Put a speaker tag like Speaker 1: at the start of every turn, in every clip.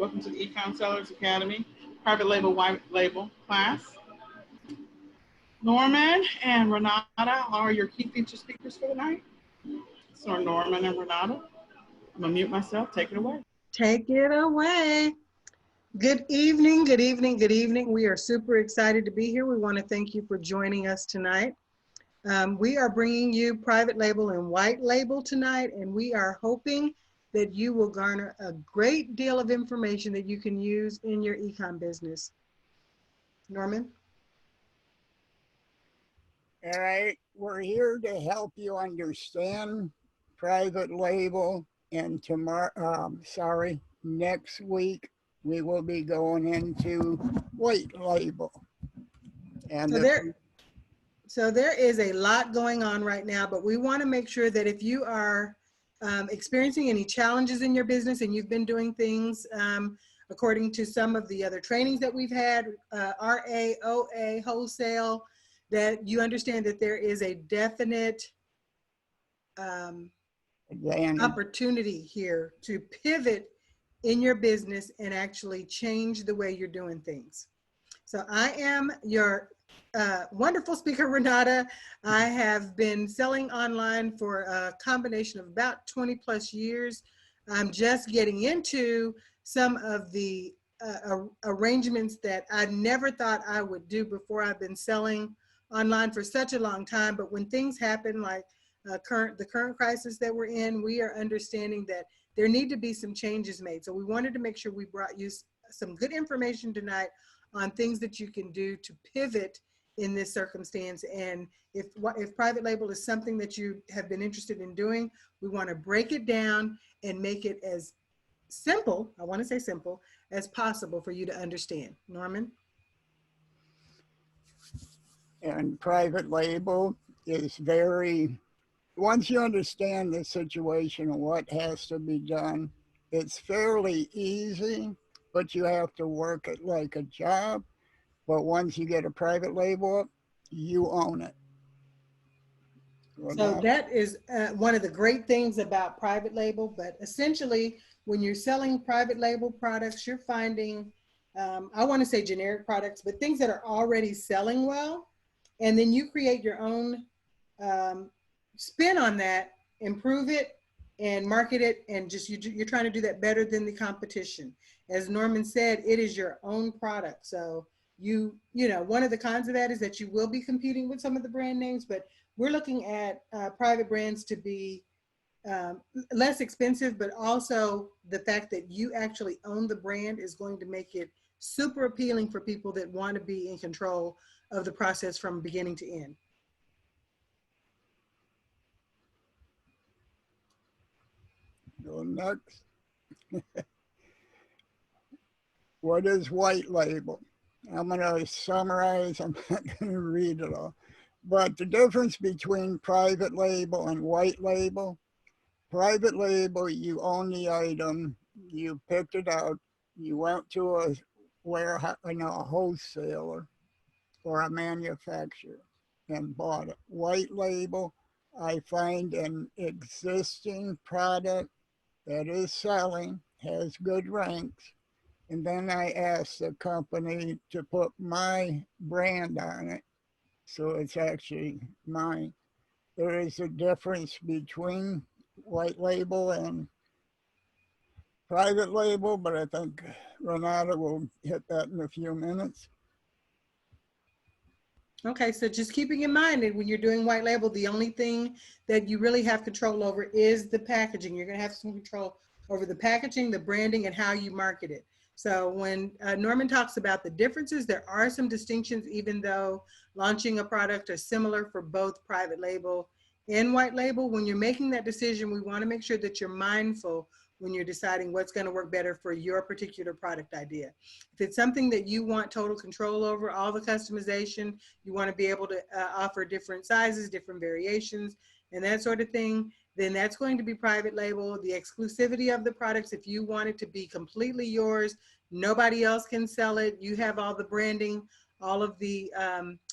Speaker 1: Welcome to the eCom Sellers Academy Private Label White Label class. Norman and Renata are your key feature speakers for the night. So Norman and Renata, I'm gonna mute myself. Take it away.
Speaker 2: Take it away. Good evening, good evening, good evening. We are super excited to be here. We want to thank you for joining us tonight. We are bringing you private label and white label tonight, and we are hoping that you will garner a great deal of information that you can use in your ecom business. Norman?
Speaker 3: All right, we're here to help you understand private label, and next week we will be going into white label. And
Speaker 2: so there is a lot going on right now, but we want to make sure that if you are experiencing any challenges in your business and you've been doing things according to some of the other trainings that we've had, RA, OA, wholesale, that you understand that there is a definite opportunity here to pivot in your business and actually change the way you're doing things. So I am your wonderful speaker, Renata. I have been selling online for a combination of about 20 plus years. I'm just getting into some of the arrangements that I never thought I would do before. I've been selling online for such a long time, but when things happen like the current crisis that we're in, we are understanding that there need to be some changes made. So we wanted to make sure we brought you some good information tonight on things that you can do to pivot in this circumstance. And if private label is something that you have been interested in doing, we want to break it down and make it as simple, I want to say simple, as possible for you to understand. Norman?
Speaker 3: And private label is once you understand the situation and what has to be done, it's fairly easy, but you have to work it like a job. But once you get a private label, you own it.
Speaker 2: So that is one of the great things about private label, but essentially when you're selling private label products, you're finding, I want to say generic products, but things that are already selling well. And then you create your own spin on that, improve it and market it, and just you're trying to do that better than the competition. As Norman said, it is your own product. So you know, one of the cons of that is that you will be competing with some of the brand names, but we're looking at private brands to be less expensive, but also the fact that you actually own the brand is going to make it super appealing for people that want to be in control of the process from beginning to end.
Speaker 3: Go next. What is white label? I'm going to summarize. I'm not going to read it all. But the difference between private label and white label, private label, you own the item, you picked it out, you went to a warehouse, a wholesaler or a manufacturer and bought it. White label, I find an existing product that is selling, has good ranks, and then I ask the company to put my brand on it, so it's actually mine. There is a difference between white label and private label, but I think Renata will hit that in a few minutes.
Speaker 2: Okay, so just keeping in mind that when you're doing white label, the only thing that you really have control over is the packaging. You're going to have some control over the packaging, the branding, and how you market it. So when Norman talks about the differences, there are some distinctions, even though launching a product is similar for both private label and white label. When you're making that decision, we want to make sure that you're mindful when you're deciding what's going to work better for your particular product idea. If it's something that you want total control over, all the customization, you want to be able to offer different sizes, different variations, and that sort of thing, then that's going to be private label. The exclusivity of the products, if you want it to be completely yours, nobody else can sell it, you have all the branding, all of the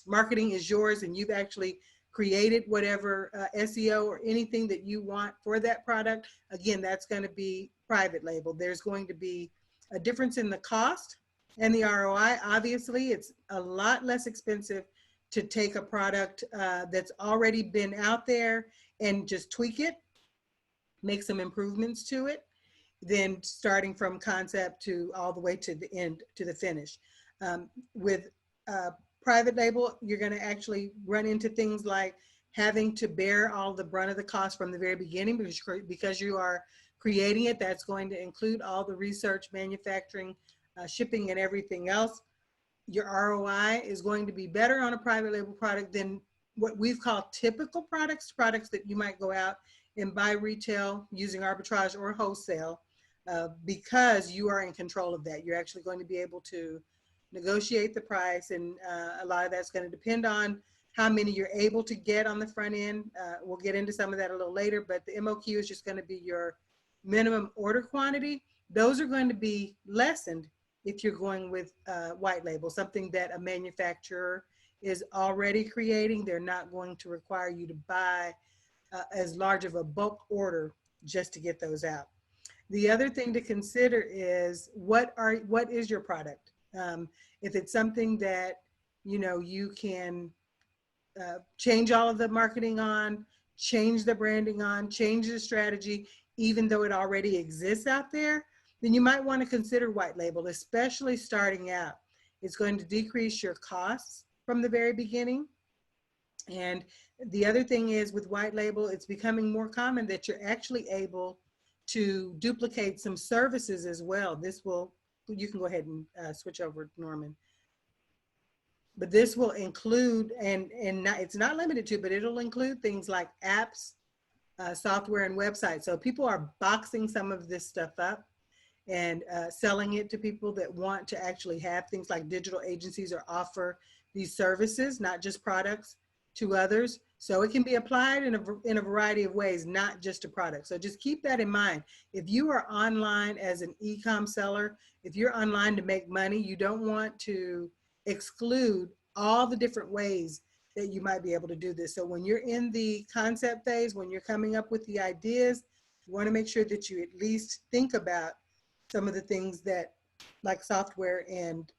Speaker 2: marketing is yours, and you've actually created whatever SEO or anything that you want for that product, again, that's going to be private label. There's going to be a difference in the cost and the ROI. Obviously, it's a lot less expensive to take a product that's already been out there and just tweak it, make some improvements to it, than starting from concept to all the way to the end, to the finish. With private label, you're going to actually run into things like having to bear all the brunt of the cost from the very beginning, because you are creating it. That's going to include all the research, manufacturing, shipping, and everything else. Your ROI is going to be better on a private label product than what we've called typical products, products that you might go out and buy retail using arbitrage or wholesale, because you are in control of that. You're actually going to be able to negotiate the price, and a lot of that's going to depend on how many you're able to get on the front end. We'll get into some of that a little later, but the MOQ is just going to be your minimum order quantity. Those are going to be lessened if you're going with white label, something that a manufacturer is already creating. They're not going to require you to buy as large of a bulk order just to get those out. The other thing to consider is what is your product? If it's something that you can change all of the marketing on, change the branding on, change the strategy, even though it already exists out there, then you might want to consider white label, especially starting out. It's going to decrease your costs from the very beginning. And the other thing is, with white label, it's becoming more common that you're actually able to duplicate some services as well. You can go ahead and switch over, Norman. But this will include, it's not limited to, but it'll include things like apps, software, and websites. So people are boxing some of this stuff up and selling it to people that want to actually have things like digital agencies or offer these services, not just products, to others. So it can be applied in a variety of ways, not just a product. So just keep that in mind. If you are online as an e-com seller, if you're online to make money, you don't want to exclude all the different ways that you might be able to do this. So when you're in the concept phase, when you're coming up with the ideas, you want to make sure that you at least think about some of the things that, like software and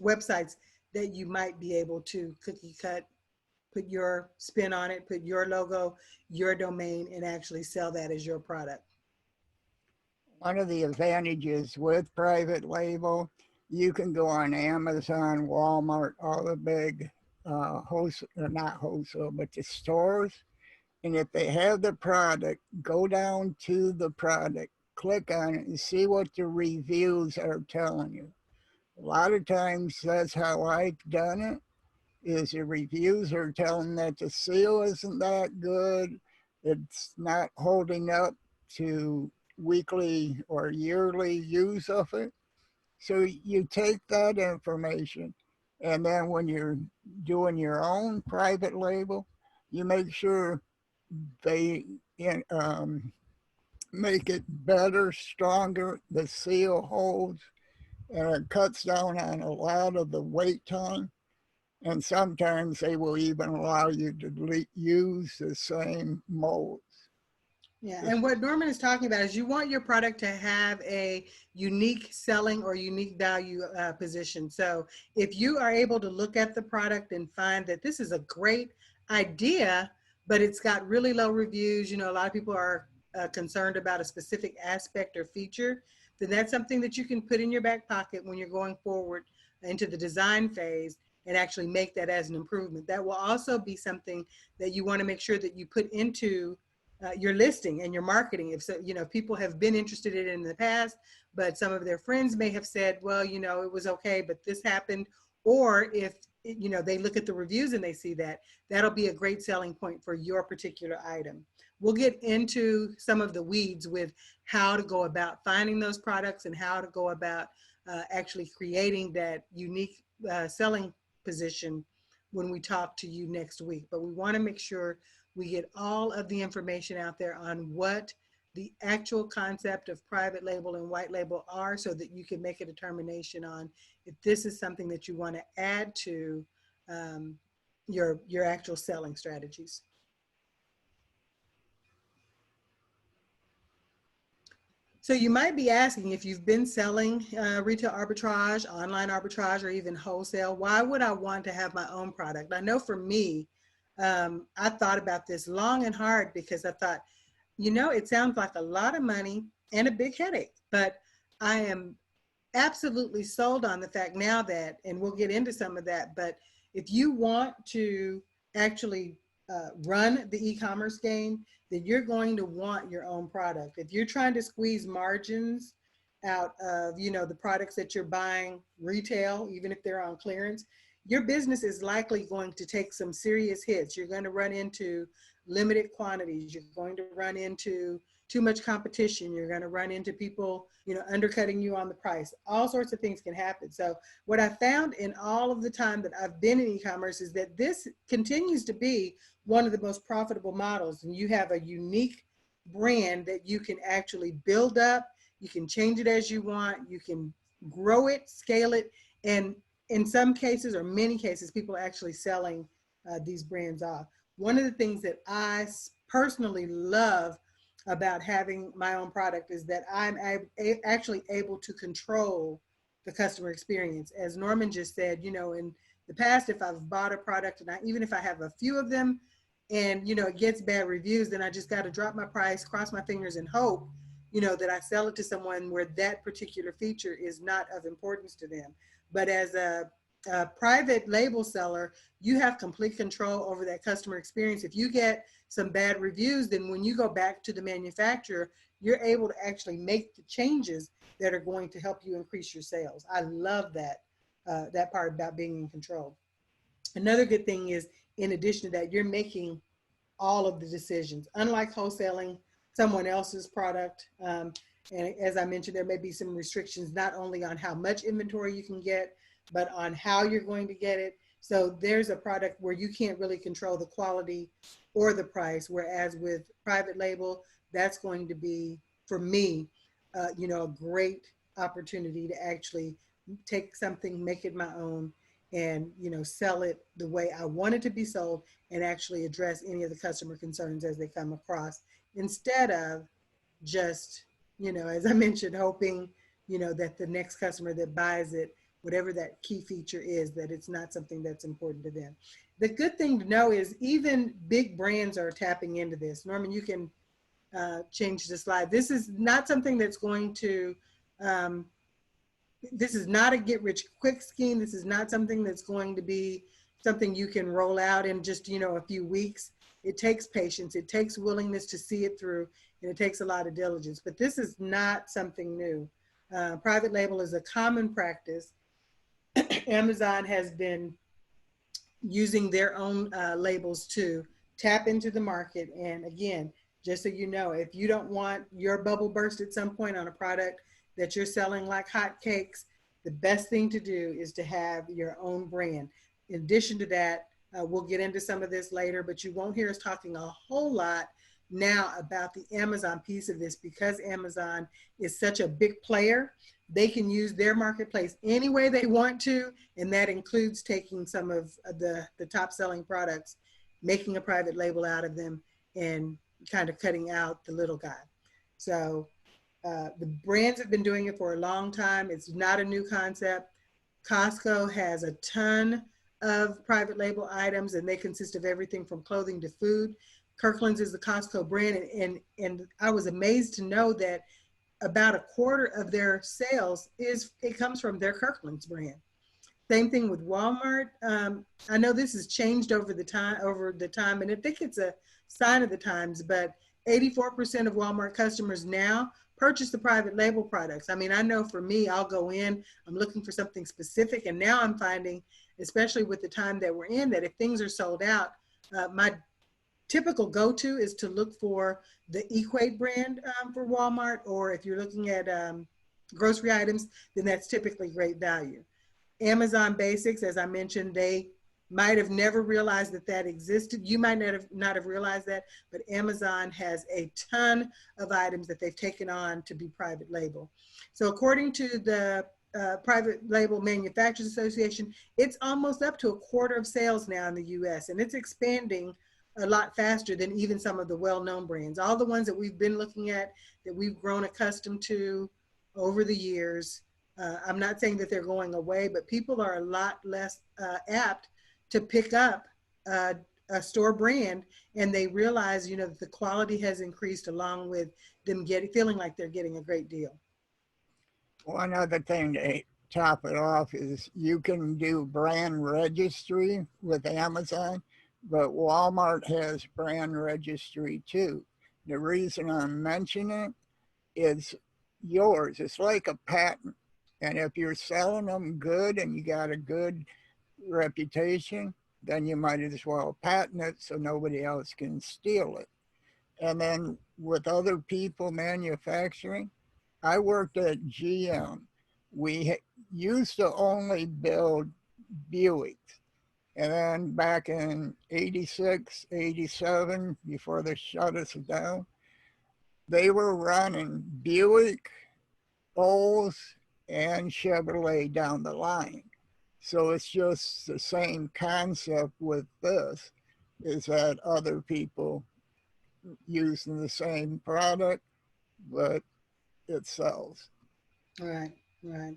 Speaker 2: websites, that you might be able to cookie cut, put your spin on it, put your logo, your domain, and actually sell that as your product.
Speaker 3: One of the advantages with private label, you can go on Amazon, Walmart, all the big not wholesale, but the stores. And if they have the product, go down to the product, click on it, and see what the reviews are telling you. A lot of times that's how I've done it, is the reviews are telling that the seal isn't that good. It's not holding up to weekly or yearly use of it. So you take that information, and then when you're doing your own private label, you make sure they make it better, stronger, the seal holds, and it cuts down on a lot of the wait time. And sometimes they will even allow you to use the same molds.
Speaker 2: Yeah, and what Norman is talking about is you want your product to have a unique selling or unique value position. So if you are able to look at the product and find that this is a great idea, but it's got really low reviews, a lot of people are concerned about a specific aspect or feature, then that's something that you can put in your back pocket when you're going forward into the design phase and actually make that as an improvement. That will also be something that you want to make sure that you put into your listing and your marketing. If so, people have been interested in it in the past, but some of their friends may have said, well, it was okay, but this happened. Or if, they look at the reviews and they see that, that'll be a great selling point for your particular item. We'll get into some of the weeds with how to go about finding those products and how to go about actually creating that unique selling position when we talk to you next week. But we want to make sure we get all of the information out there on what the actual concept of private label and white label are, so that you can make a determination on if this is something that you want to add to your actual selling strategies. So you might be asking, if you've been selling retail arbitrage, online arbitrage, or even wholesale, why would I want to have my own product? I know for me, I thought about this long and hard because I thought, you know, it sounds like a lot of money and a big headache, but I am absolutely sold on the fact now that, and we'll get into some of that, but if you want to actually run the e-commerce game, then you're going to want your own product. If you're trying to squeeze margins out of, you know, the products that you're buying retail, even if they're on clearance, your business is likely going to take some serious hits. You're going to run into limited quantities. You're going to run into too much competition. You're going to run into people, you know, undercutting you on the price. All sorts of things can happen. So what I found in all of the time that I've been in e-commerce is that this continues to be one of the most profitable models. And you have a unique brand that you can actually build up. You can change it as you want. You can grow it, scale it. And in some cases, or many cases, people are actually selling these brands off. One of the things that I personally love about having my own product is that I'm actually able to control the customer experience. As Norman just said, you know, in the past, if I've bought a product and even if I have a few of them and, you know, it gets bad reviews, then I just got to drop my price, cross my fingers and hope, you know, that I sell it to someone where that particular feature is not of importance to them. But as a private label seller, you have complete control over that customer experience. If you get some bad reviews, then when you go back to the manufacturer, you're able to actually make the changes that are going to help you increase your sales. I love that, that part about being in control. Another good thing is, in addition to that, you're making all of the decisions. Unlike wholesaling someone else's product, and as I mentioned, there may be some restrictions not only on how much inventory you can get, but on how you're going to get it. So there's a product where you can't really control the quality or the price, whereas with private label, that's going to be, for me, you know, a great opportunity to actually take something, make it my own, and, you know, sell it the way I want it to be sold, and actually address any of the customer concerns as they come across, instead of just, you know, as I mentioned, hoping, you know, that the next customer that buys it, whatever that key feature is, that it's not something that's important to them. The good thing to know is even big brands are tapping into this. Norman, you can change the slide. This is not something that's going to, this is not a get rich quick scheme. This is not something that's going to be something you can roll out in just, you know, a few weeks. It takes patience. It takes willingness to see it through, and it takes a lot of diligence. But this is not something new. Private label is a common practice. Amazon has been using their own labels to tap into the market. And again, just so you know, if you don't want your bubble burst at some point on a product that you're selling like hotcakes, the best thing to do is to have your own brand. In addition to that, we'll get into some of this later, but you won't hear us talking a whole lot now about the Amazon piece of this, because Amazon is such a big player. They can use their marketplace any way they want to, and that includes taking some of the top selling products, making a private label out of them, and kind of cutting out the little guy. So the brands have been doing it for a long time. It's not a new concept. Costco has a ton of private label items, and they consist of everything from clothing to food. Kirkland's is the Costco brand, and I was amazed to know that about a quarter of their sales comes from their Kirkland's brand. Same thing with Walmart. I know this has changed over the time, and I think it's a sign of the times, but 84% of Walmart customers now purchase the private label products. I mean, I know for me, I'll go in, I'm looking for something specific, and now I'm finding, especially with the time that we're in, that if things are sold out, my typical go-to is to look for the Equate brand for Walmart, or if you're looking at grocery items, then that's typically Great Value. Amazon Basics, as I mentioned, they might have never realized that that existed. You might not have realized that, but Amazon has a ton of items that they've taken on to be private label. So according to the Private Label Manufacturers Association, it's almost up to a quarter of sales now in the US, and it's expanding a lot faster than even some of the well-known brands. All the ones that we've been looking at, that we've grown accustomed to over the years. I'm not saying that they're going away, but people are a lot less apt to pick up a store brand, and they realize, you know, that the quality has increased along with them feeling like they're getting a great deal.
Speaker 3: One other thing to top it off is you can do brand registry with Amazon, but Walmart has brand registry too. The reason I'm mentioning it is yours. It's like a patent. And if you're selling them good and you got a good reputation, then you might as well patent it so nobody else can steal it. And then with other people manufacturing, I worked at GM. We used to only build Buicks. And then back in 86, 87, before they shut us down, they were running Buick, Olds, and Chevrolet down the line. So it's just the same concept with this, is that other people using the same product, but it sells.
Speaker 2: Right, right.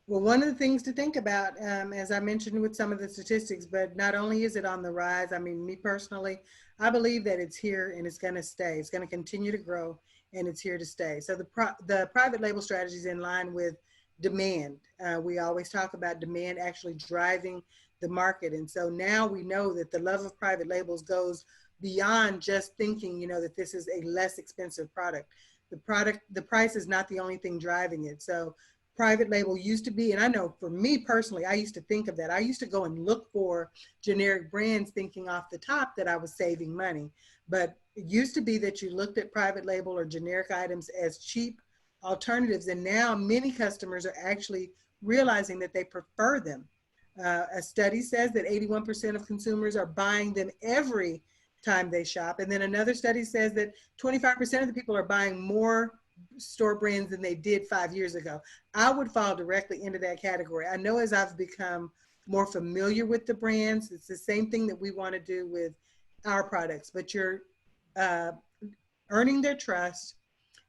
Speaker 2: Well, one of the things to think about, as I mentioned with some of the statistics, but not only is it on the rise, I mean, me personally, I believe that it's here and it's going to stay. It's going to continue to grow and it's here to stay. So the private label strategy is in line with demand. We always talk about demand actually driving the market. And so now we know that the love of private labels goes beyond just thinking, you know, that this is a less expensive product. The price is not the only thing driving it. So private label used to be, and I know for me personally, I used to think of that. I used to go and look for generic brands thinking off the top that I was saving money. But it used to be that you looked at private label or generic items as cheap alternatives. And now many customers are actually realizing that they prefer them. A study says that 81% of consumers are buying them every time they shop. And then another study says that 25% of the people are buying more store brands than they did 5 years ago. I would fall directly into that category. I know as I've become more familiar with the brands, it's the same thing that we want to do with our products, but you're earning their trust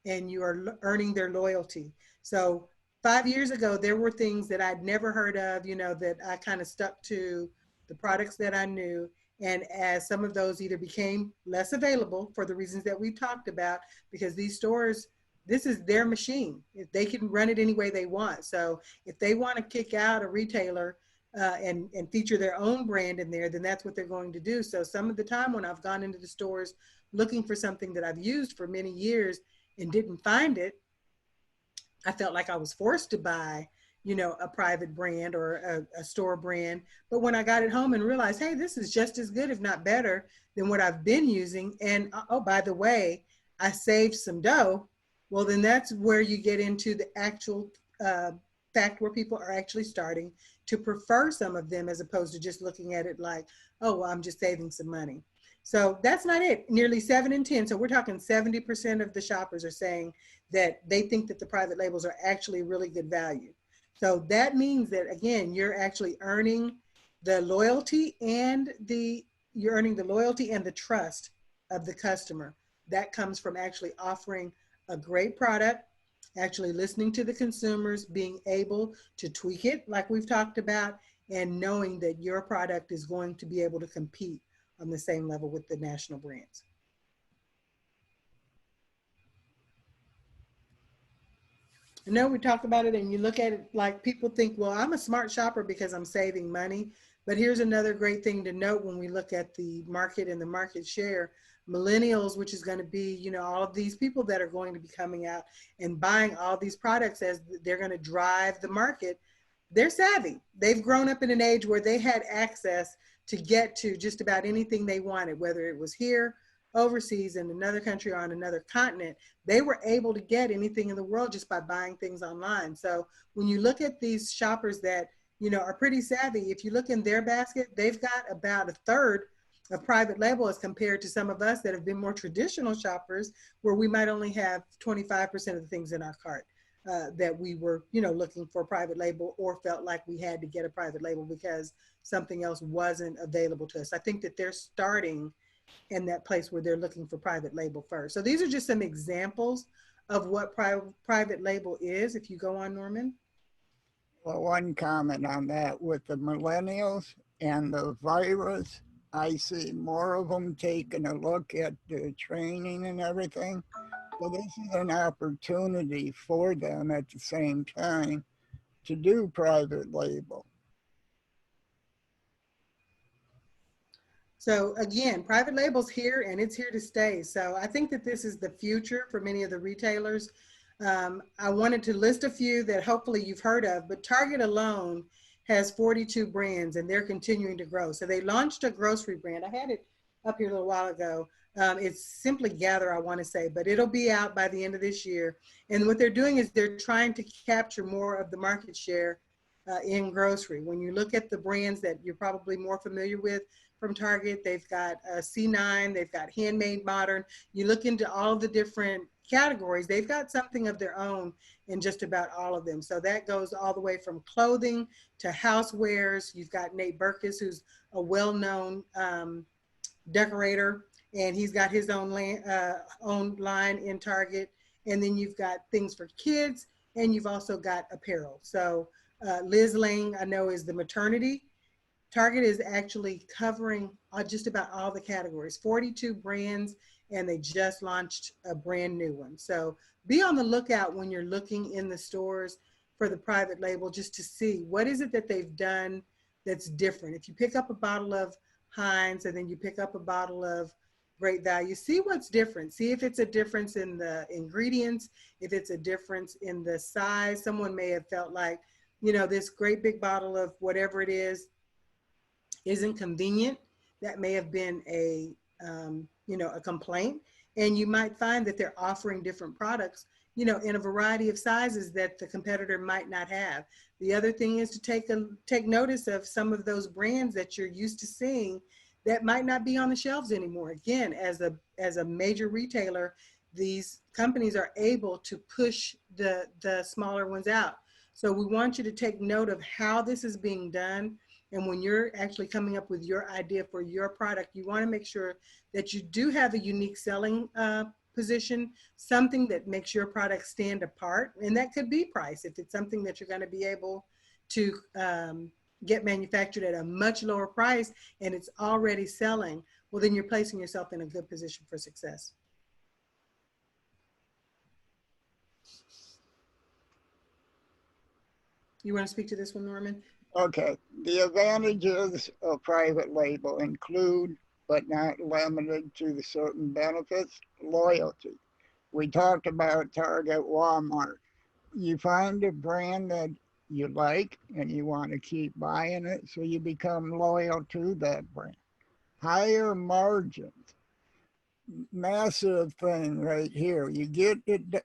Speaker 2: and you are earning their loyalty. So 5 years ago, there were things that I'd never heard of, you know, that I kind of stuck to the products that I knew. And as some of those either became less available for the reasons that we talked about, because these stores, this is their machine. If they can run it any way they want. So if they want to kick out a retailer and feature their own brand in there, then that's what they're going to do. So some of the time when I've gone into the stores looking for something that I've used for many years and didn't find it, I felt like I was forced to buy, you know, a private brand or a store brand. But when I got it home and realized, hey, this is just as good, if not better, than what I've been using. And oh, by the way, I saved some dough. Well, then that's where you get into the actual fact where people are actually starting to prefer some of them as opposed to just looking at it like, oh, well, I'm just saving some money. So that's not it. Nearly 7 in 10. So we're talking 70% of the shoppers are saying that they think that the private labels are actually really good value. So that means that, again, you're actually earning the loyalty and the trust of the customer. That comes from actually offering a great product, actually listening to the consumers, being able to tweak it like we've talked about, and knowing that your product is going to be able to compete on the same level with the national brands. I know we talk about it and you look at it like people think, well, I'm a smart shopper because I'm saving money. But here's another great thing to note when we look at the market and the market share. Millennials, which is going to be, you know, all of these people that are going to be coming out and buying all these products as they're going to drive the market, they're savvy. They've grown up in an age where they had access to get to just about anything they wanted, whether it was here, overseas, in another country, or on another continent. They were able to get anything in the world just by buying things online. So when you look at these shoppers that, you know, are pretty savvy, if you look in their basket, they've got about a third of private label as compared to some of us that have been more traditional shoppers where we might only have 25% of the things in our cart that we were, you know, looking for private label or felt like we had to get a private label because something else wasn't available to us. I think that they're starting in that place where they're looking for private label first. So these are just some examples of what private label is. If you go on, Norman.
Speaker 3: Well, one comment on that with the millennials and the virus, I see more of them taking a look at the training and everything. So this is an opportunity for them at the same time to do private label.
Speaker 2: So again, private label's here and it's here to stay. So I think that this is the future for many of the retailers. I wanted to list a few that hopefully you've heard of, but Target alone has 42 brands and they're continuing to grow. So they launched a grocery brand. I had it up here a little while ago. It's Simply Gather, I want to say, but it'll be out by the end of this year. And what they're doing is they're trying to capture more of the market share in grocery. When you look at the brands that you're probably more familiar with from Target, they've got C9, they've got Handmade Modern. You look into all of the different categories, they've got something of their own in just about all of them. So that goes all the way from clothing to housewares. You've got Nate Berkus, who's a well-known decorator, and he's got his own line in Target. And then you've got things for kids, and you've also got apparel. So Liz Lang, I know, is the maternity. Target is actually covering just about all the categories, 42 brands, and they just launched a brand new one. So be on the lookout when you're looking in the stores for the private label, just to see what is it that they've done that's different. If you pick up a bottle of Heinz and then you pick up a bottle of Great Value, see what's different. See if it's a difference in the ingredients, if it's a difference in the size. Someone may have felt like, you know, this great big bottle of whatever it is isn't convenient. That may have been a, you know, a complaint. And you might find that they're offering different products, you know, in a variety of sizes that the competitor might not have. The other thing is to take notice of some of those brands that you're used to seeing that might not be on the shelves anymore. Again, as a major retailer, these companies are able to push the smaller ones out. So we want you to take note of how this is being done. And when you're actually coming up with your idea for your product, you want to make sure that you do have a unique selling position, something that makes your product stand apart. And that could be price. If it's something that you're going to be able to get manufactured at a much lower price and it's already selling, well, then you're placing yourself in a good position for success. You want to speak to this one, Norman?
Speaker 3: Okay, the advantages of private label include, but not limited to, the certain benefits: loyalty. We talked about Target, Walmart. You find a brand that you like and you want to keep buying it, so you become loyal to that brand. Higher margins, massive thing right here. You get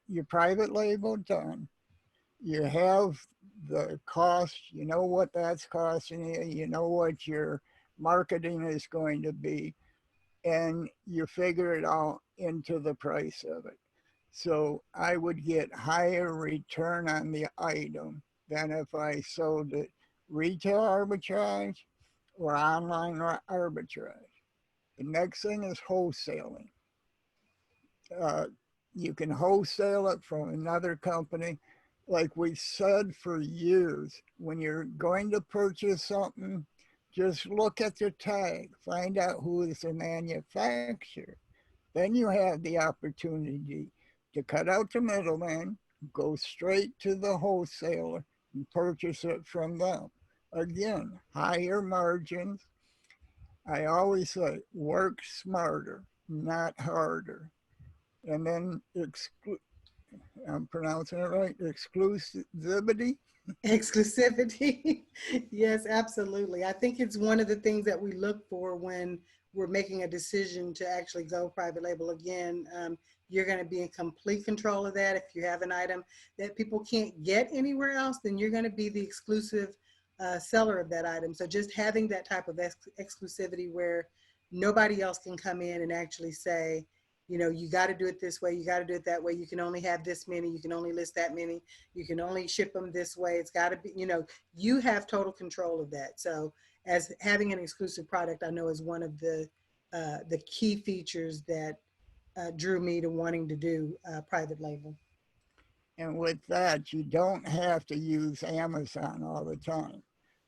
Speaker 3: your private label done. You have the cost, you know what that's costing you, you know what your marketing is going to be, and you figure it all into the price of it. So I would get higher return on the item than if I sold it retail arbitrage or online arbitrage. The next thing is wholesaling. You can wholesale it from another company. Like we said for years, when you're going to purchase something, just look at the tag, find out who is the manufacturer. Then you have the opportunity to cut out the middleman, go straight to the wholesaler and purchase it from them. Again, higher margins. I always say, work smarter, not harder. And then I'm pronouncing it right, exclusivity.
Speaker 2: Exclusivity. Yes, absolutely. I think it's one of the things that we look for when we're making a decision to actually go private label. Again, you're going to be in complete control of that. If you have an item that people can't get anywhere else, then you're going to be the exclusive seller of that item. So just having that type of exclusivity where nobody else can come in and actually say, you know, you got to do it this way, you got to do it that way, you can only have this many, you can only list that many, you can only ship them this way, it's got to be, you know, you have total control of that. So as having an exclusive product, I know is one of the key features that drew me to wanting to do private label.
Speaker 3: And with that, you don't have to use Amazon all the time.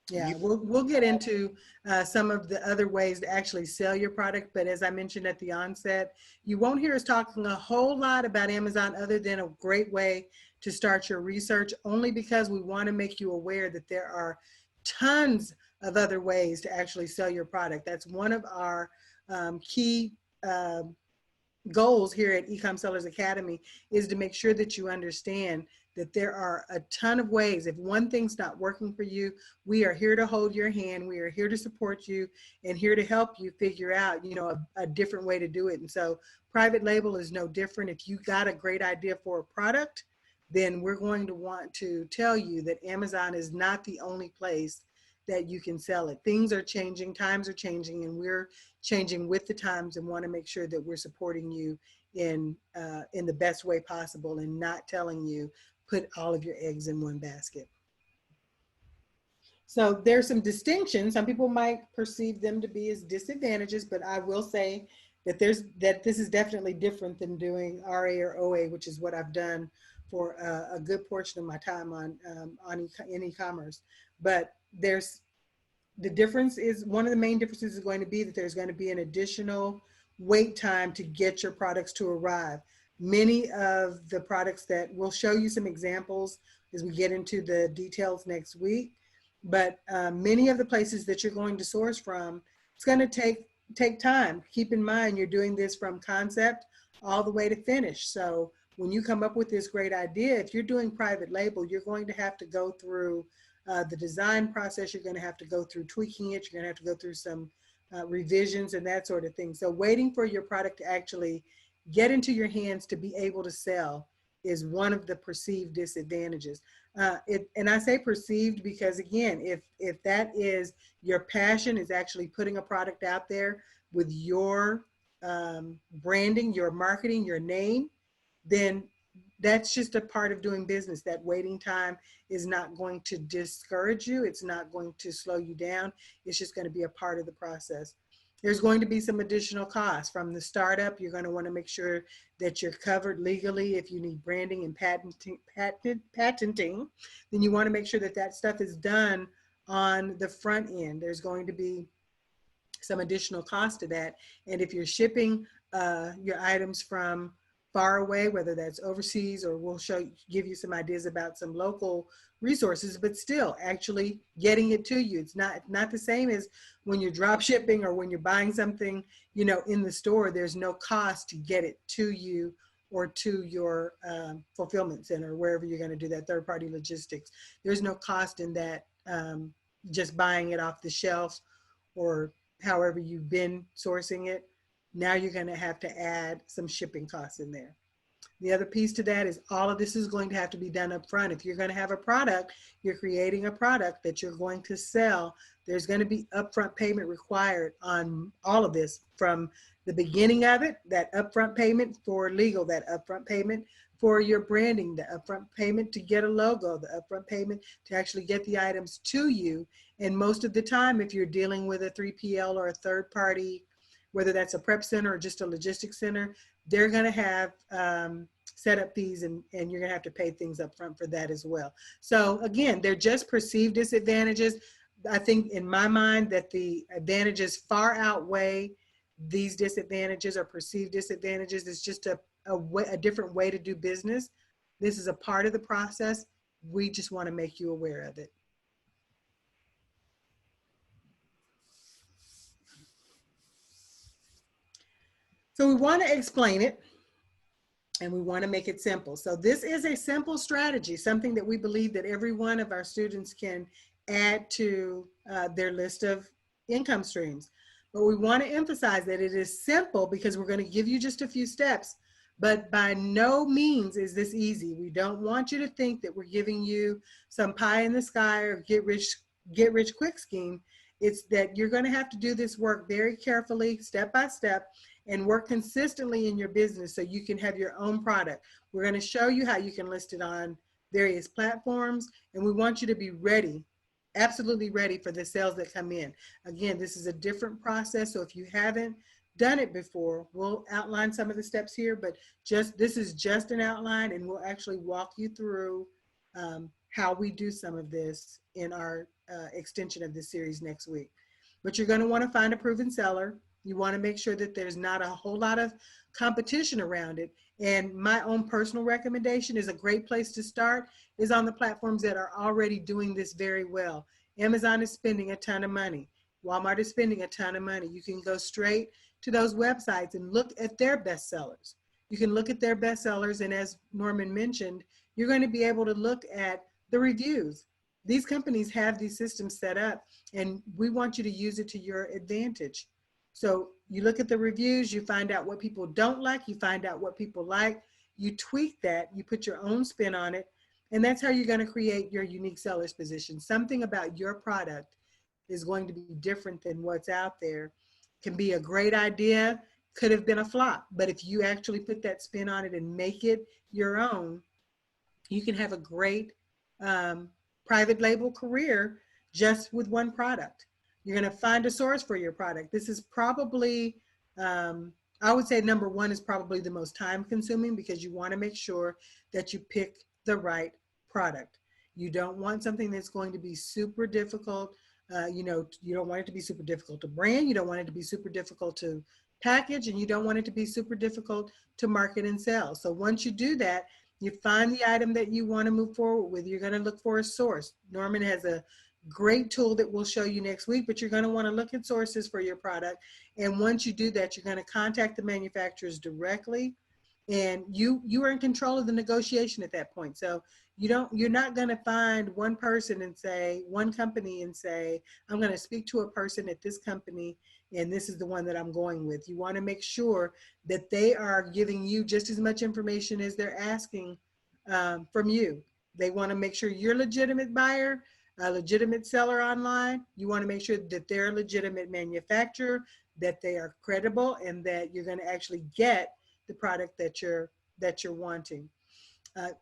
Speaker 2: Yeah, we'll get into some of the other ways to actually sell your product. But as I mentioned at the onset, you won't hear us talking a whole lot about Amazon other than a great way to start your research, only because we want to make you aware that there are tons of other ways to actually sell your product. That's one of our key goals here at eCom Sellers Academy, is to make sure that you understand that there are a ton of ways. If one thing's not working for you, we are here to hold your hand. We are here to support you and here to help you figure out, you know, a different way to do it. And so private label is no different. If you got a great idea for a product, then we're going to want to tell you that Amazon is not the only place that you can sell it. Things are changing, times are changing, and we're changing with the times, and want to make sure that we're supporting you in the best way possible, and not telling you put all of your eggs in one basket. So there's some distinctions. Some people might perceive them to be as disadvantages, but I will say that this is definitely different than doing RA or OA, which is what I've done for a good portion of my time in e-commerce. But the difference is, one of the main differences is going to be that there's going to be an additional wait time to get your products to arrive. Many of the products that we'll show you some examples as we get into the details next week, but many of the places that you're going to source from, it's going to take time. Keep in mind, you're doing this from concept all the way to finish. So when you come up with this great idea, if you're doing private label, you're going to have to go through the design process. You're going to have to go through tweaking it. You're going to have to go through some revisions and that sort of thing. So waiting for your product to actually get into your hands to be able to sell is one of the perceived disadvantages. And I say perceived because, again, if that is your passion, is actually putting a product out there with your branding, your marketing, your name, then that's just a part of doing business. That waiting time is not going to discourage you. It's not going to slow you down. It's just going to be a part of the process. There's going to be some additional costs from the startup. You're going to want to make sure that you're covered legally. If you need branding and patenting, then you want to make sure that that stuff is done on the front end. There's going to be some additional cost to that. And if you're shipping your items from far away, whether that's overseas, or we'll give you some ideas about some local resources, but still actually getting it to you. It's not the same as when you're drop shipping or when you're buying something, you know, in the store. There's no cost to get it to you or to your fulfillment center, wherever you're going to do that third-party logistics. There's no cost in that, just buying it off the shelf or however you've been sourcing it. Now you're going to have to add some shipping costs in there. The other piece to that is all of this is going to have to be done up front. If you're going to have a product, you're creating a product that you're going to sell, there's going to be upfront payment required on all of this, from the beginning of it, that upfront payment for legal, that upfront payment for your branding, the upfront payment to get a logo, the upfront payment to actually get the items to you. And most of the time, if you're dealing with a 3PL or a third party, whether that's a prep center or just a logistics center, they're going to have setup fees, and you're going to have to pay things up front for that as well. So again, they're just perceived disadvantages. I think in my mind that the advantages far outweigh these disadvantages or perceived disadvantages. It's just a different way to do business. This is a part of the process. We just want to make you aware of it. So we want to explain it, and we want to make it simple. So this is a simple strategy, something that we believe that every one of our students can add to their list of income streams. But we want to emphasize that it is simple because we're going to give you just a few steps, but by no means is this easy. We don't want you to think that we're giving you some pie in the sky or get rich quick scheme. It's that you're going to have to do this work very carefully, step by step, and work consistently in your business so you can have your own product. We're going to show you how you can list it on various platforms, and we want you to be ready absolutely ready for the sales that come in. Again, this is a different process. So if you haven't done it before, we'll outline some of the steps here, but this is just an outline, and we'll actually walk you through how we do some of this in our extension of this series next week. But you're going to want to find a proven seller. You want to make sure that there's not a whole lot of competition around it. And my own personal recommendation is a great place to start is on the platforms that are already doing this very well. Amazon is spending a ton of money. Walmart is spending a ton of money. You can go straight to those websites and look at their bestsellers. You can look at their bestsellers, and as Norman mentioned, you're going to be able to look at the reviews. These companies have these systems set up, and we want you to use it to your advantage. So you look at the reviews, you find out what people don't like, you find out what people like, you tweak that, you put your own spin on it, and that's how you're going to create your unique seller's position. Something about your product is going to be different than what's out there. Can be a great idea, could have been a flop, but if you actually put that spin on it and make it your own, you can have a great private label career just with one product. You're going to find a source for your product. This is probably, I would say number one is probably the most time consuming, because you want to make sure that you pick the right product. You don't want something that's going to be super difficult. You don't want it to be super difficult to brand. You don't want it to be super difficult to package, and you don't want it to be super difficult to market and sell. So once you do that, you find the item that you want to move forward with. You're going to look for a source. Norman has a great tool that we'll show you next week, but you're going to want to look at sources for your product. And once you do that, you're going to contact the manufacturers directly, and you are in control of the negotiation at that point. So you're not going to find one person and say, one company and say, I'm going to speak to a person at this company and this is the one that I'm going with. You want to make sure that they are giving you just as much information as they're asking from you. They want to make sure you're a legitimate buyer, a legitimate seller online. You want to make sure that they're a legitimate manufacturer, that they are credible, and that you're going to actually get the product that you're wanting.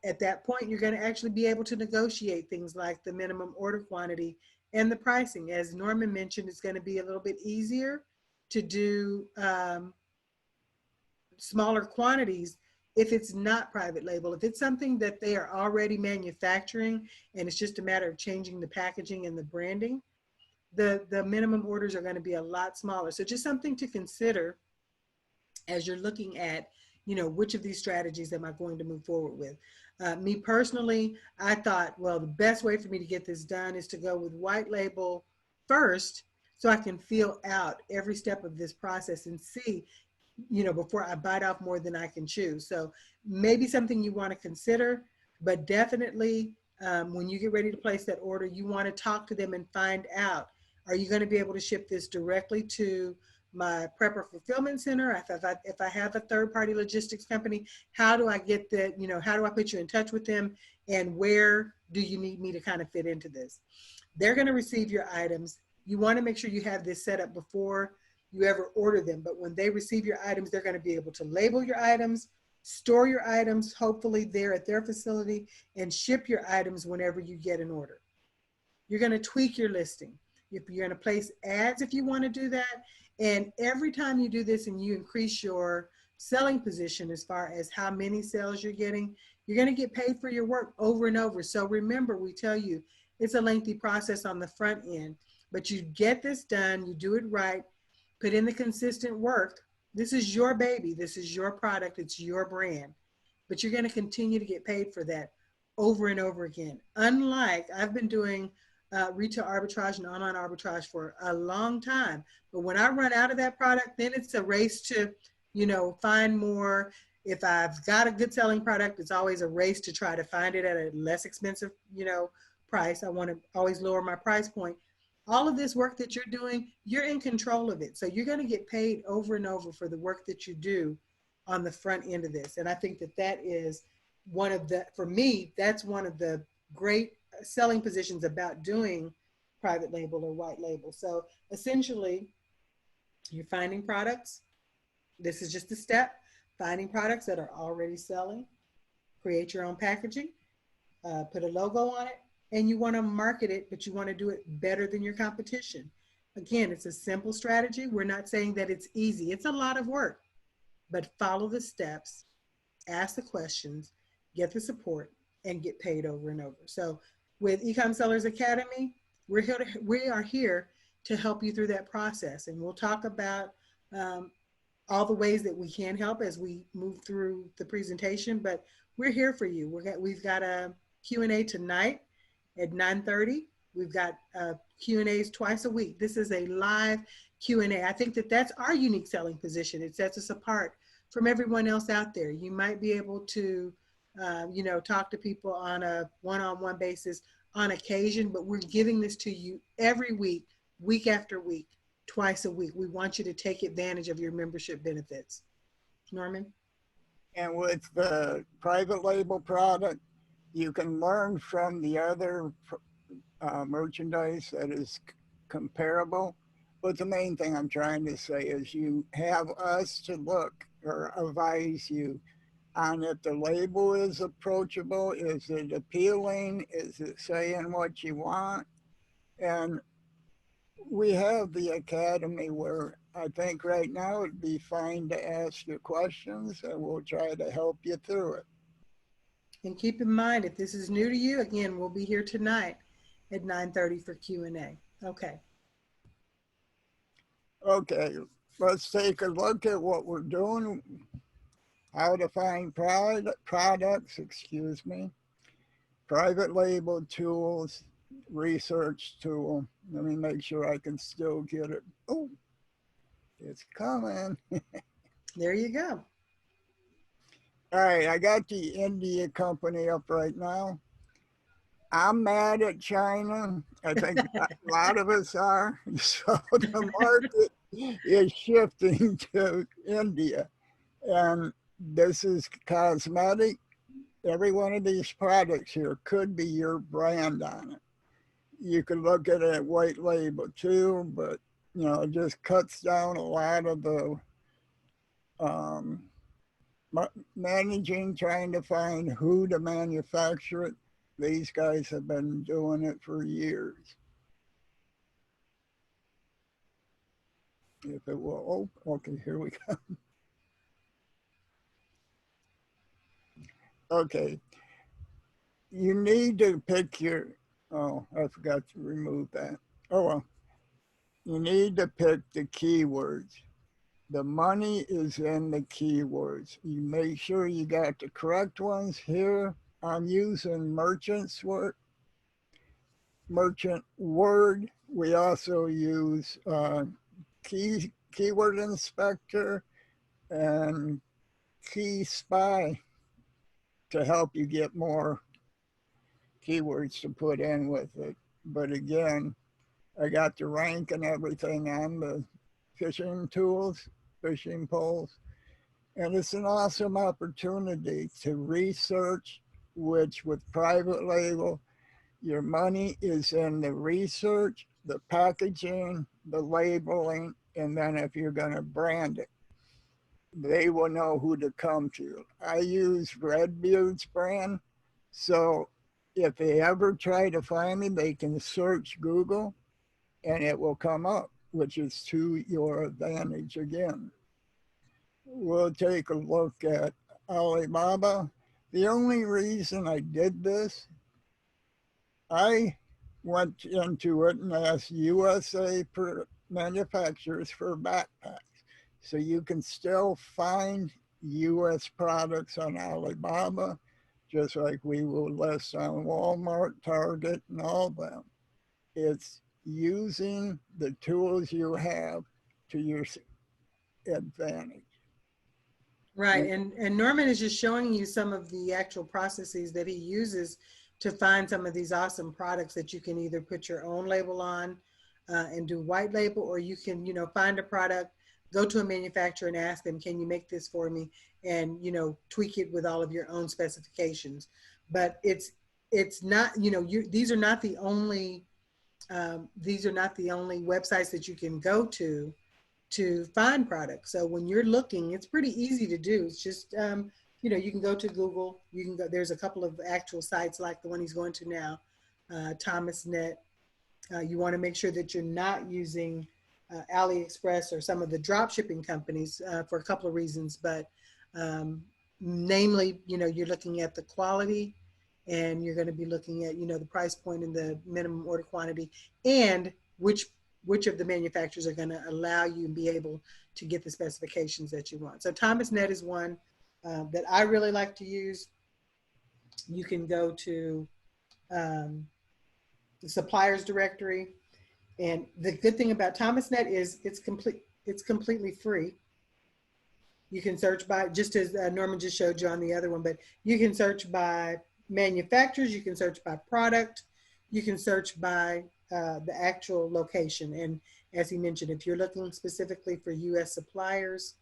Speaker 2: At that point, you're going to actually be able to negotiate things like the minimum order quantity and the pricing. As Norman mentioned, it's going to be a little bit easier to do smaller quantities if it's not private label. If it's something that they are already manufacturing and it's just a matter of changing the packaging and the branding, the minimum orders are going to be a lot smaller. So just something to consider as you're looking at, which of these strategies am I going to move forward with? Me personally, I thought, well, the best way for me to get this done is to go with white label first, so I can feel out every step of this process and see, before I bite off more than I can chew. So maybe something you want to consider, but definitely when you get ready to place that order, you want to talk to them and find out, are you going to be able to ship this directly to my prepper fulfillment center? If I have a third-party logistics company, how do I get that, how do I put you in touch with them, and where do you need me to kind of fit into this? They're going to receive your items. You want to make sure you have this set up before you ever order them, but when they receive your items, they're going to be able to label your items, store your items, hopefully there at their facility, and ship your items whenever you get an order. You're going to tweak your listing. If you're going to place ads, if you want to do that, and every time you do this and you increase your selling position as far as how many sales you're getting, you're going to get paid for your work over and over. So remember, we tell you it's a lengthy process on the front end, but you get this done, you do it right, put in the consistent work. This is your baby. This is your product. It's your brand, but you're going to continue to get paid for that over and over again. Unlike, I've been doing retail arbitrage and online arbitrage for a long time, but when I run out of that product, then it's a race to, find more. If I've got a good selling product, it's always a race to try to find it at a less expensive, price. I want to always lower my price point. All of this work that you're doing, you're in control of it. So you're going to get paid over and over for the work that you do on the front end of this. And I think that is one of the, for me, that's one of the great selling positions about doing private label or white label. So essentially, you're finding products. This is just a step. Finding products that are already selling. Create your own packaging. Put a logo on it. and you want to market it, but you want to do it better than your competition. Again, it's a simple strategy. We're not saying that it's easy. It's a lot of work, but follow the steps, ask the questions, get the support, and get paid over and over. So with eCom Sellers Academy, we are here to help you through that process. And we'll talk about all the ways that we can help as we move through the presentation, but we're here for you. We've got a Q&A tonight at 9:30. We've got Q&As twice a week. This is a live Q&A. I think that that's our unique selling position. It sets us apart from everyone else out there. You might be able to, talk to people on a one-on-one basis on occasion, but we're giving this to you every week, week after week, twice a week. We want you to take advantage of your membership benefits. Norman?
Speaker 3: And with the private label product, you can learn from the other merchandise that is comparable. But the main thing I'm trying to say is you have us to look or advise you on if the label is approachable, is it appealing, is it saying what you want? And we have the academy where I think right now it'd be fine to ask you questions and we'll try to help you through it.
Speaker 2: And keep in mind, if this is new to you, again, we'll be here tonight at 9:30 for Q&A. Okay.
Speaker 3: Okay, let's take a look at what we're doing. How to find products, private label tools, research tool. Let me make sure I can still get it. Oh, it's coming.
Speaker 2: There you go.
Speaker 3: All right, I got the India company up right now. I'm mad at China. I think a lot of us are. So the market is shifting to India. And this is cosmetic. Every one of these products here could be your brand on it. You could look at it white label too, but it just cuts down a lot of the managing, trying to find who to manufacture it. These guys have been doing it for years. If it will, oh, okay, here we go. Okay, you need to pick your, oh, I forgot to remove that. Oh, well, you need to pick the keywords. The money is in the keywords. You make sure you got the correct ones here. I'm using Merchant Word. We also use Keyword Inspector and Key Spy to help you get more keywords to put in with it. But again, I got the rank and everything on the fishing tools, fishing poles. And it's an awesome opportunity to research, which with private label, your money is in the research, the packaging, the labeling, and then if you're going to brand it, they will know who to come to. I use Redbeard's brand, so if they ever try to find me, they can search Google and it will come up, which is to your advantage again. We'll take a look at Alibaba. The only reason I did this, I went into it and asked USA manufacturers for backpacks. So you can still find US products on Alibaba, just like we will list on Walmart, Target, and all of them. It's using the tools you have to your advantage.
Speaker 2: Right, and Norman is just showing you some of the actual processes that he uses to find some of these awesome products that you can either put your own label on and do white label, or you can, find a product, go to a manufacturer and ask them, can you make this for me? And, tweak it with all of your own specifications. But it's not, these are not the only websites that you can go to find products. So when you're looking, it's pretty easy to do. It's just, you can go to Google, there's a couple of actual sites like the one he's going to now, ThomasNet. You want to make sure that you're not using AliExpress or some of the drop shipping companies for a couple of reasons, but namely, you're looking at the quality, and you're going to be looking at, the price point and the minimum order quantity, and which of the manufacturers are going to allow you and be able to get the specifications that you want. So ThomasNet is one that I really like to use. You can go to the suppliers directory. And the good thing about ThomasNet is it's completely free. You can search by, just as Norman just showed you on the other one, but you can search by manufacturers, you can search by product, you can search by the actual location. And as he mentioned, if you're looking specifically for US suppliers,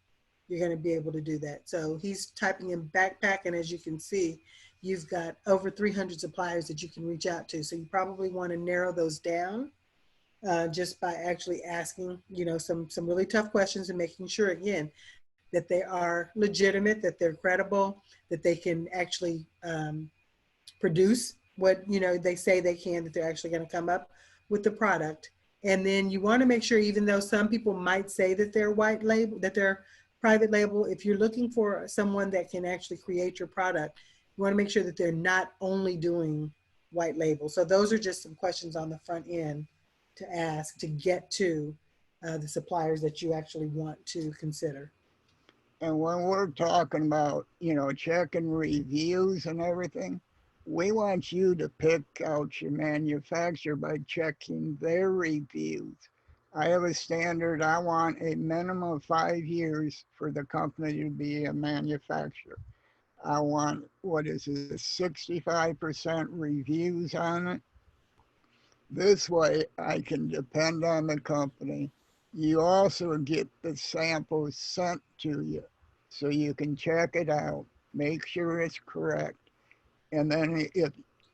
Speaker 2: you're going to be able to do that. So he's typing in backpack, and as you can see, you've got over 300 suppliers that you can reach out to. So you probably want to narrow those down just by actually asking, some really tough questions, and making sure, again, that they are legitimate, that they're credible, that they can actually produce what, they say they can, that they're actually going to come up with the product. And then you want to make sure, even though some people might say that they're white label, that they're private label, if you're looking for someone that can actually create your product, you want to make sure that they're not only doing white label. So those are just some questions on the front end to ask to get to the suppliers that you actually want to consider.
Speaker 3: And when we're talking about, checking reviews and everything, we want you to pick out your manufacturer by checking their reviews. I have a standard. I want a minimum of 5 years for the company to be a manufacturer. I want, 65% reviews on it. This way I can depend on the company. You also get the samples sent to you so you can check it out, make sure it's correct. And then if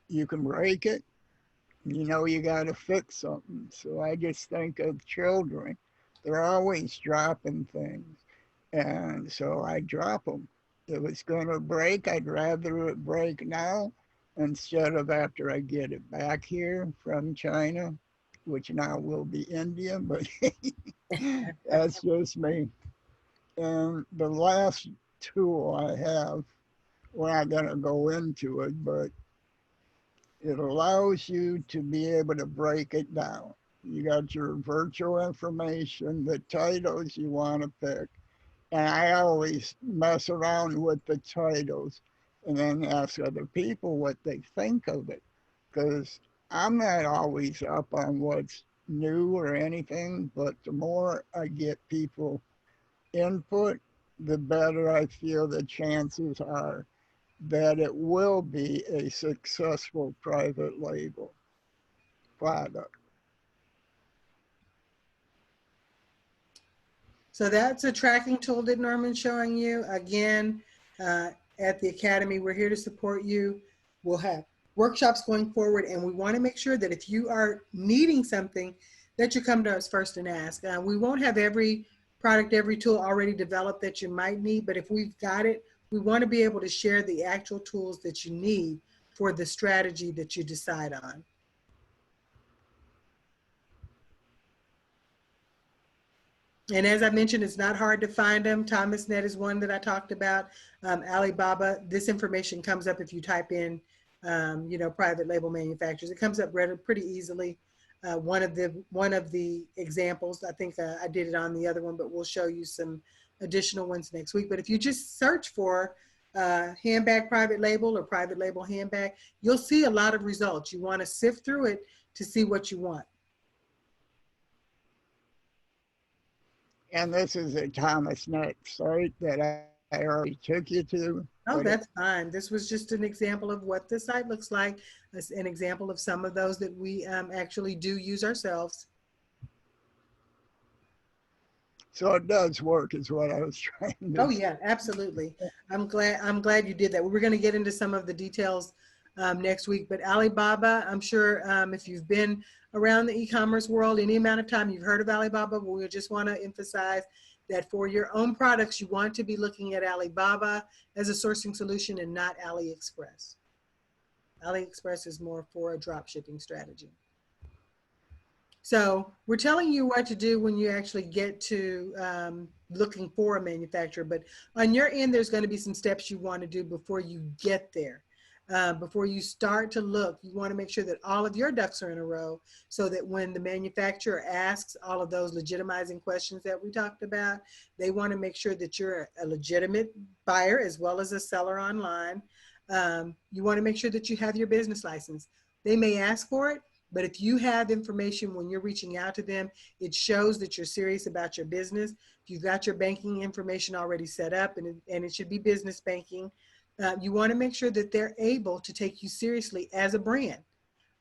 Speaker 3: you can break it, you got to fix something. So I just think of children. They're always dropping things. And so I drop them. If it's going to break, I'd rather it break now instead of after I get it back here from China, which now will be India, but that's just me. And the last tool I have, we're not going to go into it, but it allows you to be able to break it down. You got your virtual information, the titles you want to pick. And I always mess around with the titles and then ask other people what they think of it. Because I'm not always up on what's new or anything, but the more I get people input, the better I feel the chances are that it will be a successful private label product.
Speaker 2: So that's a tracking tool that Norman's showing you. Again, at the Academy, we're here to support you. We'll have workshops going forward, and we want to make sure that if you are needing something, that you come to us first and ask. We won't have every product, every tool already developed that you might need, but if we've got it, we want to be able to share the actual tools that you need for the strategy that you decide on. And as I mentioned, it's not hard to find them. ThomasNet is one that I talked about. Alibaba, this information comes up if you type in, private label manufacturers. It comes up pretty easily. One of the examples, I think I did it on the other one, but we'll show you some additional ones next week. But if you just search for handbag private label or private label handbag, you'll see a lot of results. You want to sift through it to see what you want.
Speaker 3: And this is a ThomasNet site that I already took you to.
Speaker 2: Oh, that's fine. This was just an example of what the site looks like. It's an example of some of those that we actually do use ourselves.
Speaker 3: So it does work is what I was trying to
Speaker 2: Oh yeah, absolutely. I'm glad you did that. We're going to get into some of the details next week, but Alibaba, I'm sure if you've been around the e-commerce world any amount of time, you've heard of Alibaba, but we just want to emphasize that for your own products, you want to be looking at Alibaba as a sourcing solution and not AliExpress. AliExpress is more for a drop shipping strategy. So we're telling you what to do when you actually get to looking for a manufacturer, but on your end, there's going to be some steps you want to do before you get there. Before you start to look, you want to make sure that all of your ducks are in a row so that when the manufacturer asks all of those legitimizing questions that we talked about, they want to make sure that you're a legitimate buyer as well as a seller online. You want to make sure that you have your business license. They may ask for it, but if you have information when you're reaching out to them, it shows that you're serious about your business. If you've got your banking information already set up, and it should be business banking, you want to make sure that they're able to take you seriously as a brand.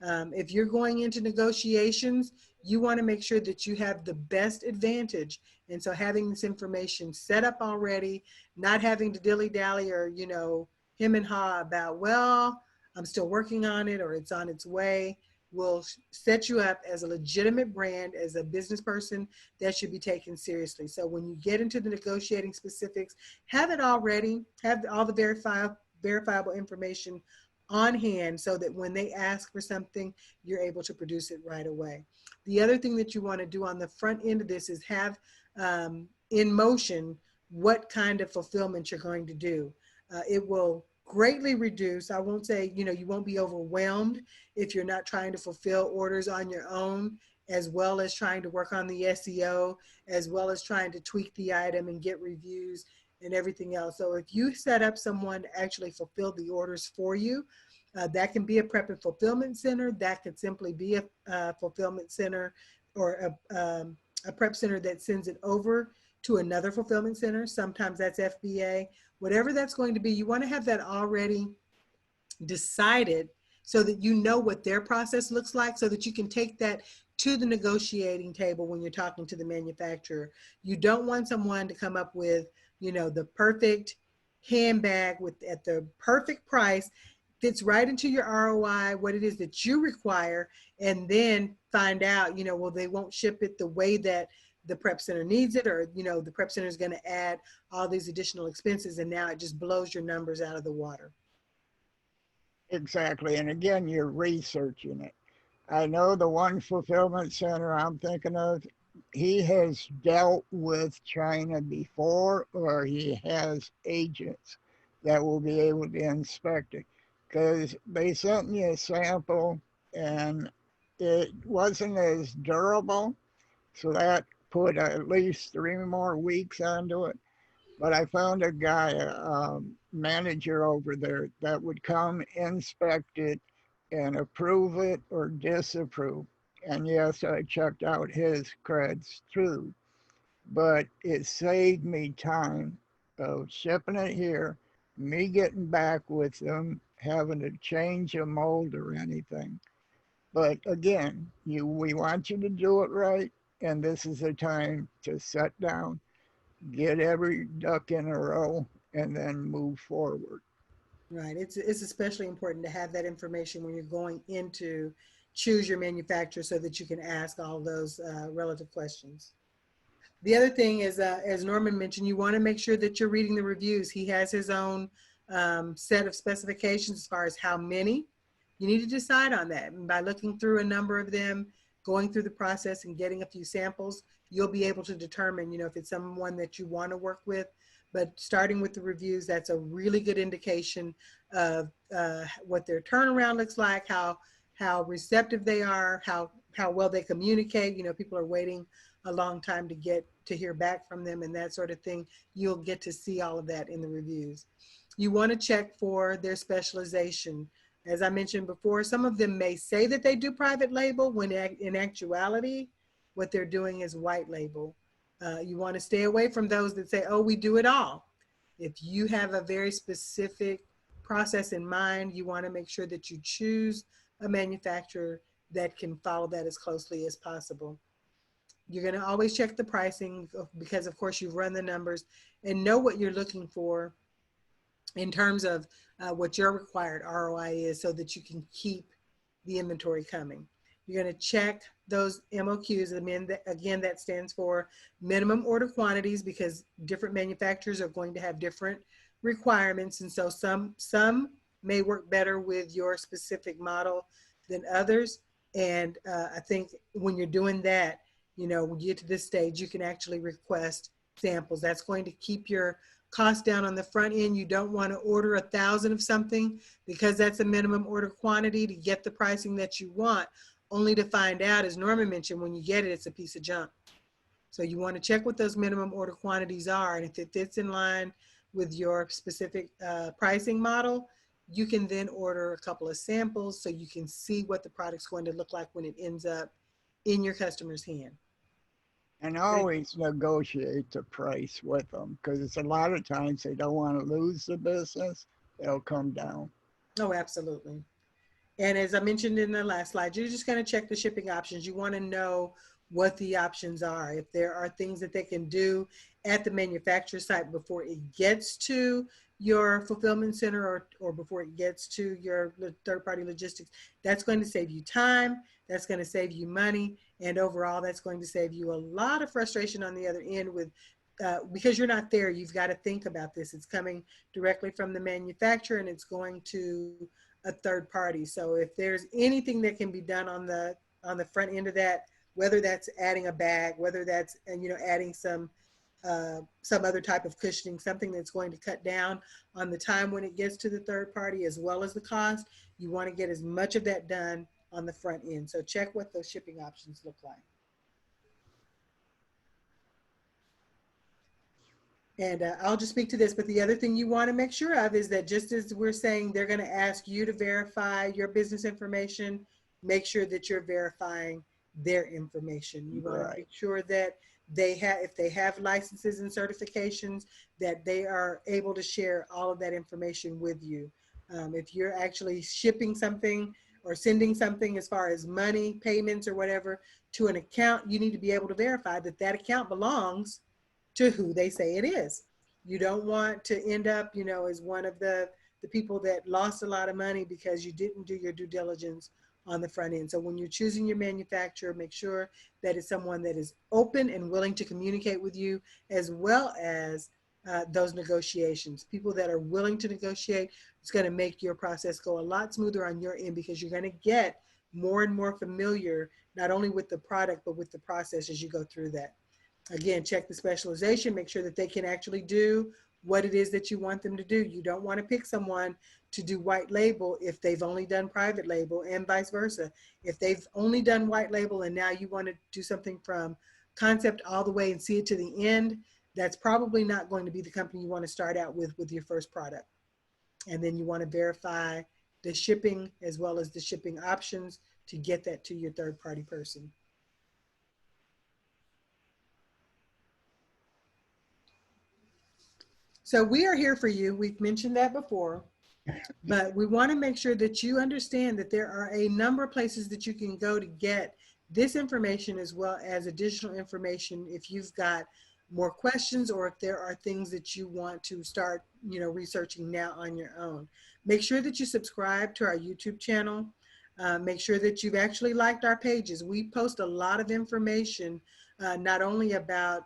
Speaker 2: If you're going into negotiations, you want to make sure that you have the best advantage. And so having this information set up already, not having to dilly-dally or, you know, hem and haw about, well, I'm still working on it or it's on its way, will set you up as a legitimate brand, as a business person that should be taken seriously. So when you get into the negotiating specifics, have it all ready, have all the verifiable information on hand so that when they ask for something, you're able to produce it right away. The other thing that you want to do on the front end of this is have in motion what kind of fulfillment you're going to do. It will greatly reduce, I won't say, you know, you won't be overwhelmed if you're not trying to fulfill orders on your own, as well as trying to work on the SEO, as well as trying to tweak the item and get reviews and everything else. So if you set up someone to actually fulfill the orders for you, that can be a prep and fulfillment center. That could simply be a fulfillment center or a prep center that sends it over to another fulfillment center. Sometimes that's FBA. Whatever that's going to be, you want to have that already decided so that you know what their process looks like, so that you can take that to the negotiating table when you're talking to the manufacturer. You don't want someone to come up with, you know, the perfect handbag at the perfect price, fits right into your ROI, what it is that you require, and then find out, you know, well, they won't ship it the way that the prep center needs it, or, you know, the prep center is going to add all these additional expenses, and now it just blows your numbers out of the water.
Speaker 3: Exactly. And again, you're researching it. I know the one fulfillment center I'm thinking of, he has dealt with China before, or he has agents that will be able to inspect it. Because they sent me a sample and it wasn't as durable. So that put at least 3 more weeks onto it. But I found a guy, a manager over there, that would come inspect it and approve it or disapprove. And yes, I checked out his creds too, but it saved me time of shipping it here, me getting back with them, having to change a mold or anything. But again, we want you to do it right, and this is the time to sit down, get every duck in a row, and then move forward.
Speaker 2: Right. It's especially important to have that information when you're going into choose your manufacturer so that you can ask all those relative questions. The other thing is, as Norman mentioned, you want to make sure that you're reading the reviews. He has his own set of specifications as far as how many. You need to decide on that. And by looking through a number of them, going through the process and getting a few samples, you'll be able to determine, you know, if it's someone that you want to work with. But starting with the reviews, that's a really good indication of what their turnaround looks like, how receptive they are, how well they communicate. You know, people are waiting a long time to hear back from them and that sort of thing. You'll get to see all of that in the reviews. You want to check for their specialization. As I mentioned before, some of them may say that they do private label when in actuality, what they're doing is white label. You want to stay away from those that say, oh, we do it all. If you have a very specific process in mind, you want to make sure that you choose a manufacturer that can follow that as closely as possible. You're going to always check the pricing because, of course, you've run the numbers and know what you're looking for in terms of what your required ROI is so that you can keep the inventory coming. You're going to check those MOQs. Again, that stands for minimum order quantities, because different manufacturers are going to have different requirements. And so some may work better with your specific model than others. And I think when you're doing that, you know, when you get to this stage, you can actually request samples. That's going to keep your cost down on the front end. You don't want to order 1,000 of something because that's a minimum order quantity to get the pricing that you want, only to find out, as Norman mentioned, when you get it, it's a piece of junk. So you want to check what those minimum order quantities are. And if it fits in line with your specific pricing model, you can then order a couple of samples so you can see what the product's going to look like when it ends up in your customer's hand.
Speaker 3: And always negotiate the price with them, because a lot of times they don't want to lose the business. They'll come down.
Speaker 2: Oh, absolutely. And as I mentioned in the last slide, you're just going to check the shipping options. You want to know what the options are. If there are things that they can do at the manufacturer site before it gets to your fulfillment center, or before it gets to your third-party logistics, that's going to save you time, that's going to save you money, and overall that's going to save you a lot of frustration on the other end with because you're not there. You've got to think about this. It's coming directly from the manufacturer and it's going to a third party. So if there's anything that can be done on the front end of that, whether that's adding a bag, whether that's adding some other type of cushioning, something that's going to cut down on the time when it gets to the third party as well as the cost, you want to get as much of that done on the front end. So check what those shipping options look like. And I'll just speak to this, but the other thing you want to make sure of is that just as we're saying they're going to ask you to verify your business information, make sure that you're verifying their information. You want to make sure that they have, if they have licenses and certifications, that they are able to share all of that information with you. If you're actually shipping something or sending something as far as money, payments, or whatever to an account, you need to be able to verify that that account belongs to who they say it is. You don't want to end up, as one of the people that lost a lot of money because you didn't do your due diligence on the front end. So when you're choosing your manufacturer, make sure that it's someone that is open and willing to communicate with you, as well as those negotiations. People that are willing to negotiate, it's going to make your process go a lot smoother on your end, because you're going to get more and more familiar, not only with the product, but with the process as you go through that. Again, check the specialization, make sure that they can actually do what it is that you want them to do. You don't want to pick someone to do white label if they've only done private label, and vice versa. If they've only done white label and now you want to do something from concept all the way and see it to the end, that's probably not going to be the company you want to start out with your first product. And then you want to verify the shipping as well as the shipping options to get that to your third party person. So we are here for you. We've mentioned that before, but we want to make sure that you understand that there are a number of places that you can go to get this information, as well as additional information if you've got more questions, or if there are things that you want to start, researching now on your own. Make sure that you subscribe to our YouTube channel. Make sure that you've actually liked our pages. We post a lot of information, not only about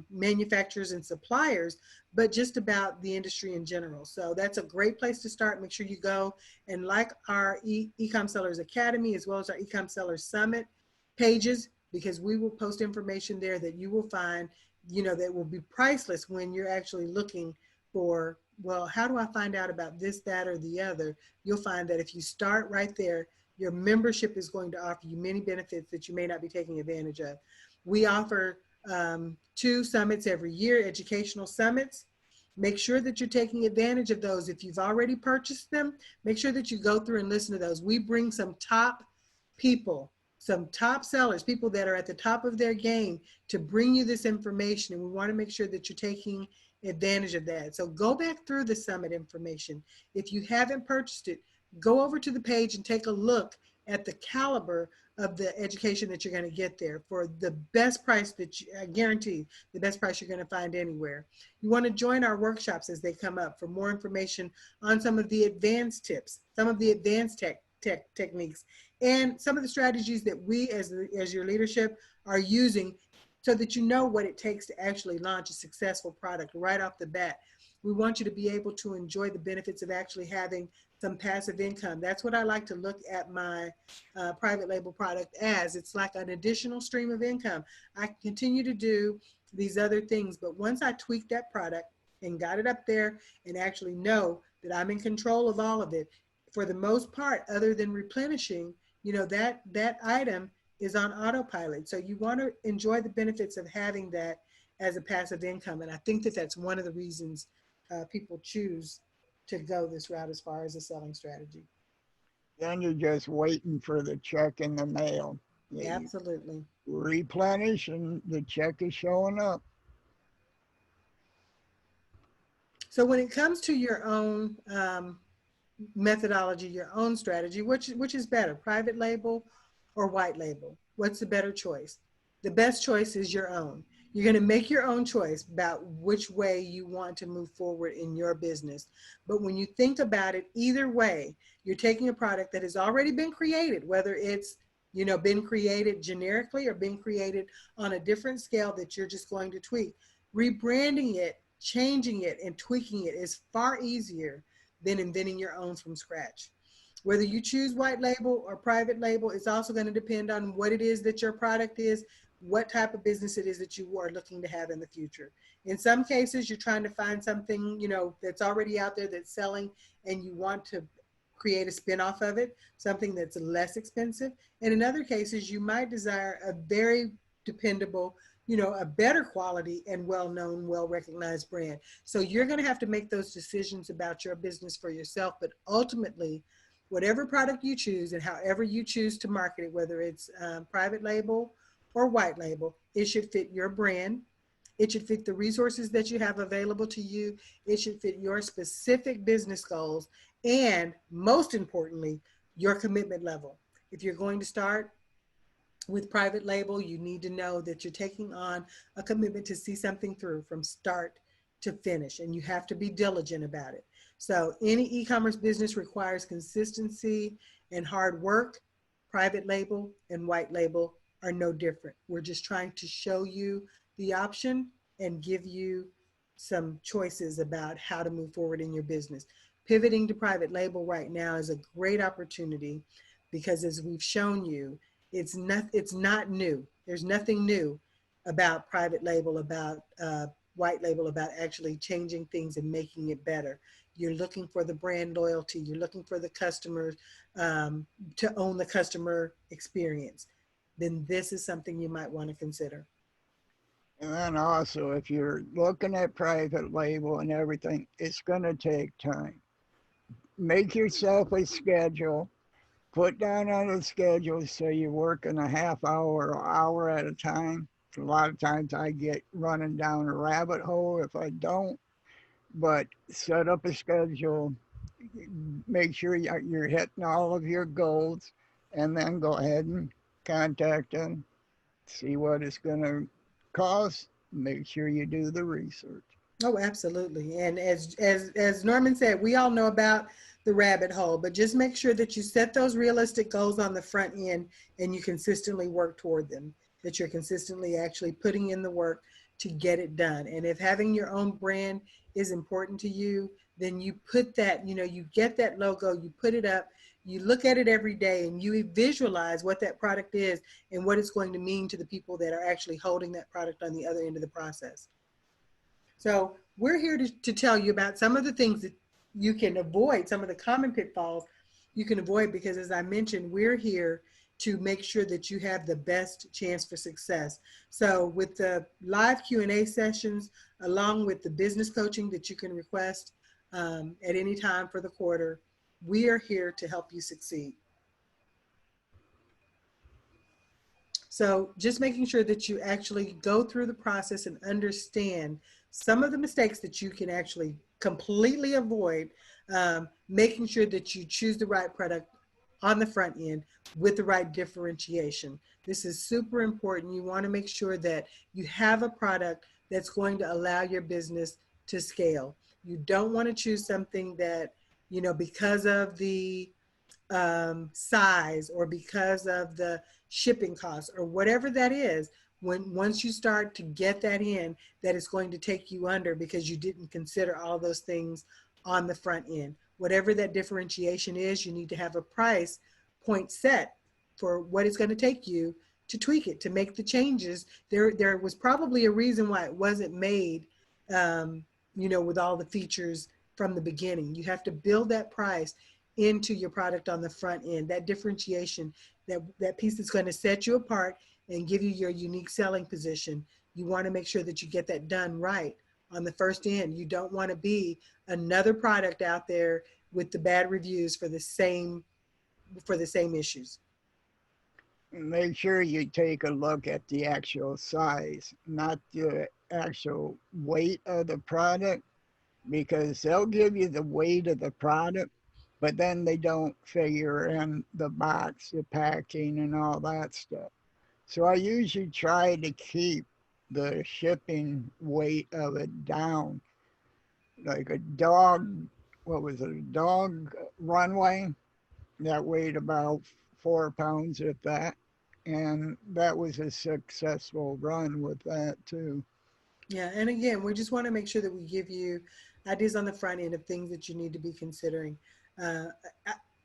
Speaker 2: manufacturers and suppliers, but just about the industry in general. So that's a great place to start. Make sure you go and like our eCom Sellers Academy, as well as our eCom Sellers Summit pages, because we will post information there that you will find, that will be priceless when you're actually looking for, well, how do I find out about this, that, or the other? You'll find that if you start right there, your membership is going to offer you many benefits that you may not be taking advantage of. We offer 2 summits every year, educational summits. Make sure that you're taking advantage of those. If you've already purchased them, make sure that you go through and listen to those. We bring some top people, some top sellers, people that are at the top of their game, to bring you this information. And we want to make sure that you're taking advantage of that. So go back through the summit information. If you haven't purchased it, go over to the page and take a look at the caliber of the education that you're going to get there for the best price that I guarantee, the best price you're going to find anywhere. You want to join our workshops as they come up for more information on some of the advanced tips, some of the advanced techniques, and some of the strategies that we as your leadership are using, so that you know what it takes to actually launch a successful product right off the bat. We want you to be able to enjoy the benefits of actually having some passive income. That's what I like to look at my private label product as. It's like an additional stream of income. I can continue to do these other things, but once I tweak that product and got it up there and actually know that I'm in control of all of it, for the most part, other than replenishing, you know, that item is on autopilot. So you want to enjoy the benefits of having that as a passive income. And I think that that's one of the reasons people choose to go this route as far as a selling strategy.
Speaker 3: Then you're just waiting for the check in the mail. Yeah,
Speaker 2: Absolutely.
Speaker 3: replenish and the check is showing up.
Speaker 2: So when it comes to your own methodology, your own strategy, which is better, private label or white label? What's the better choice? The best choice is your own. You're going to make your own choice about which way you want to move forward in your business. But when you think about it, either way, you're taking a product that has already been created, whether it's, you know, been created generically or been created on a different scale that you're just going to tweak. Rebranding it, changing it, and tweaking it is far easier than inventing your own from scratch. Whether you choose white label or private label, it's also going to depend on what it is that your product is, what type of business it is that you are looking to have in the future. In some cases, you're trying to find something, you know, that's already out there that's selling, and you want to create a spin-off of it, something that's less expensive. And in other cases, you might desire a very dependable, you know, a better quality and well-known, well-recognized brand. So you're going to have to make those decisions about your business for yourself. But ultimately, whatever product you choose and however you choose to market it, whether it's private label or white label, it should fit your brand. It should fit the resources that you have available to you. It should fit your specific business goals. And most importantly, your commitment level. If you're going to start with private label, you need to know that you're taking on a commitment to see something through from start to finish, and you have to be diligent about it. So any e-commerce business requires consistency and hard work. Private label and white label are no different. We're just trying to show you the option and give you some choices about how to move forward in your business. Pivoting to private label right now is a great opportunity because, as we've shown you, it's not new. There's nothing new about private label, about white label, about actually changing things and making it better. You're looking for the brand loyalty. You're looking for the customers to own the customer experience. Then this is something you might want to consider.
Speaker 3: And then also, if you're looking at private label and everything, it's going to take time. Make yourself a schedule. Put down on a schedule so you're working a half hour or hour at a time. A lot of times I get running down a rabbit hole if I don't. But set up a schedule. Make sure you're hitting all of your goals, and then go ahead and contact them. See what it's going to cost. Make sure you do the research.
Speaker 2: Oh, absolutely. And as Norman said, we all know about the rabbit hole, but just make sure that you set those realistic goals on the front end and you consistently work toward them, that you're consistently actually putting in the work to get it done. And if having your own brand is important to you, then you put that, you know, you get that logo, you put it up, you look at it every day, and you visualize what that product is and what it's going to mean to the people that are actually holding that product on the other end of the process. So we're here to tell you about some of the things that you can avoid, some of the common pitfalls you can avoid, because as I mentioned, we're here to make sure that you have the best chance for success. So with the live Q&A sessions, along with the business coaching that you can request at any time for the quarter, we are here to help you succeed. So just making sure that you actually go through the process and understand some of the mistakes that you can actually completely avoid, making sure that you choose the right product on the front end with the right differentiation. This is super important. You want to make sure that you have a product that's going to allow your business to scale. You don't want to choose something that, you know, because of the size or because of the shipping costs or whatever that is, once you start to get that in, that it's going to take you under because you didn't consider all those things on the front end. Whatever that differentiation is, you need to have a price point set for what it's going to take you to tweak it, to make the changes. There was probably a reason why it wasn't made, with all the features from the beginning. You have to build that price into your product on the front end, that differentiation, that piece that's going to set you apart and give you your unique selling position. You want to make sure that you get that done right on the first end. You don't want to be another product out there with the bad reviews for the same issues.
Speaker 3: Make sure you take a look at the actual size, not the actual weight of the product, because they'll give you the weight of the product, but then they don't figure in the box, the packing, and all that stuff. So I usually try to keep the shipping weight of it down. Like a dog, what was it, a dog runway that weighed about 4 pounds, if that. And that was a successful run with that too.
Speaker 2: Yeah, and again, we just want to make sure that we give you ideas on the front end of things that you need to be considering.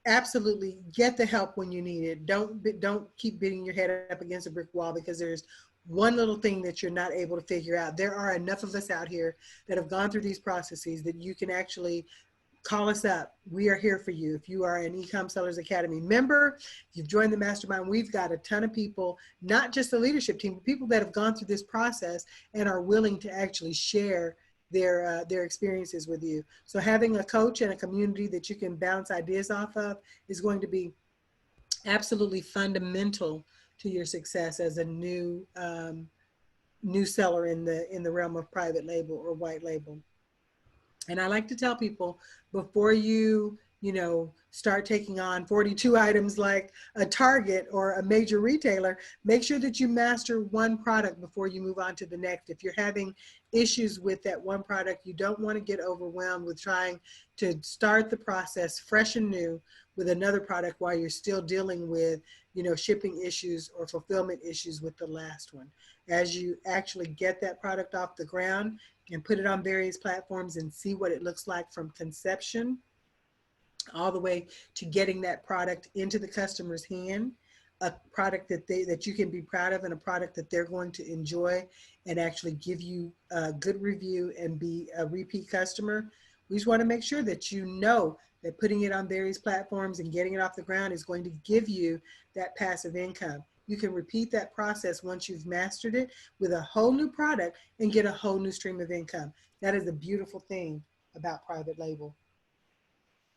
Speaker 2: Absolutely, get the help when you need it. Don't keep beating your head up against a brick wall because there's one little thing that you're not able to figure out. There are enough of us out here that have gone through these processes that you can actually call us up. We are here for you. If you are an eCom Sellers Academy member, you've joined the mastermind, we've got a ton of people, not just the leadership team, but people that have gone through this process and are willing to actually share their experiences with you. So having a coach and a community that you can bounce ideas off of is going to be absolutely fundamental to your success as a new seller in the realm of private label or white label. And I like to tell people, before you start taking on 42 items like a Target or a major retailer, make sure that you master one product before you move on to the next. If you're having issues with that one product, you don't want to get overwhelmed with trying to start the process fresh and new with another product while you're still dealing with, shipping issues or fulfillment issues with the last one. As you actually get that product off the ground and put it on various platforms and see what it looks like from conception all the way to getting that product into the customer's hand, a product that you can be proud of and a product that they're going to enjoy and actually give you a good review and be a repeat customer. We just want to make sure that that putting it on various platforms and getting it off the ground is going to give you that passive income. You can repeat that process once you've mastered it with a whole new product and get a whole new stream of income. That is a beautiful thing about private label.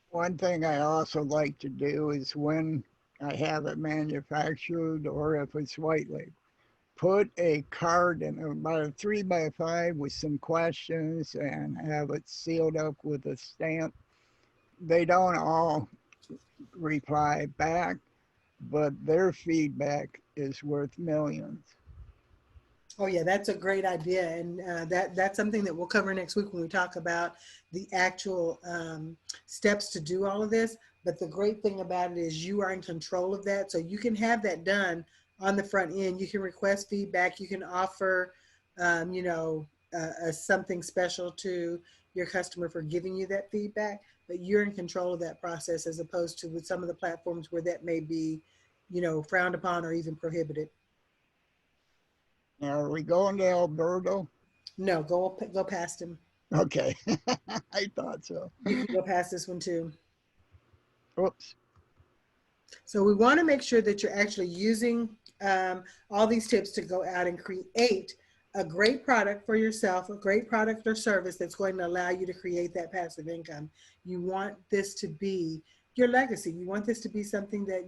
Speaker 3: One thing I also like to do is when I have it manufactured or if it's white label, put a card in about a 3x5 with some questions and have it sealed up with a stamp. They don't all reply back, but their feedback is worth millions.
Speaker 2: Oh yeah, that's a great idea. And that's something that we'll cover next week when we talk about the actual steps to do all of this. But the great thing about it is you are in control of that. So you can have that done on the front end. You can request feedback. You can offer, something special to your customer for giving you that feedback. But you're in control of that process as opposed to with some of the platforms where that may be, frowned upon or even prohibited.
Speaker 3: Now, are we going to Alberto?
Speaker 2: No, go past him.
Speaker 3: Okay, I thought so.
Speaker 2: You can go past this one too.
Speaker 3: Oops.
Speaker 2: So we want to make sure that you're actually using all these tips to go out and create a great product for yourself, a great product or service that's going to allow you to create that passive income. You want this to be your legacy. You want this to be something that,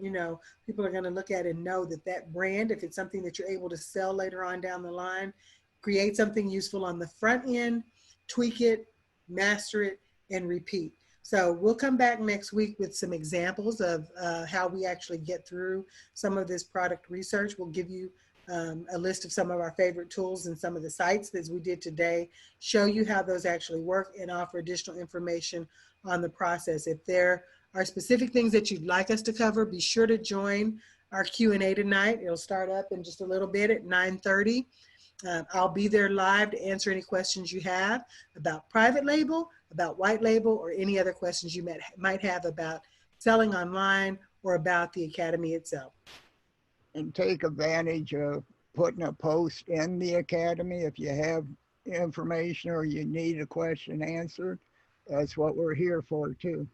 Speaker 2: people are going to look at and know that brand, if it's something that you're able to sell later on down the line, create something useful on the front end, tweak it, master it, and repeat. So we'll come back next week with some examples of how we actually get through some of this product research. We'll give you a list of some of our favorite tools and some of the sites as we did today, show you how those actually work and offer additional information on the process. If there are specific things that you'd like us to cover, be sure to join our Q&A tonight. It'll start up in just a little bit at 9:30. I'll be there live to answer any questions you have about private label, about white label, or any other questions you might have about selling online or about the Academy itself.
Speaker 3: And take advantage of putting a post in the Academy if you have information or you need a question answered. That's what we're here for too.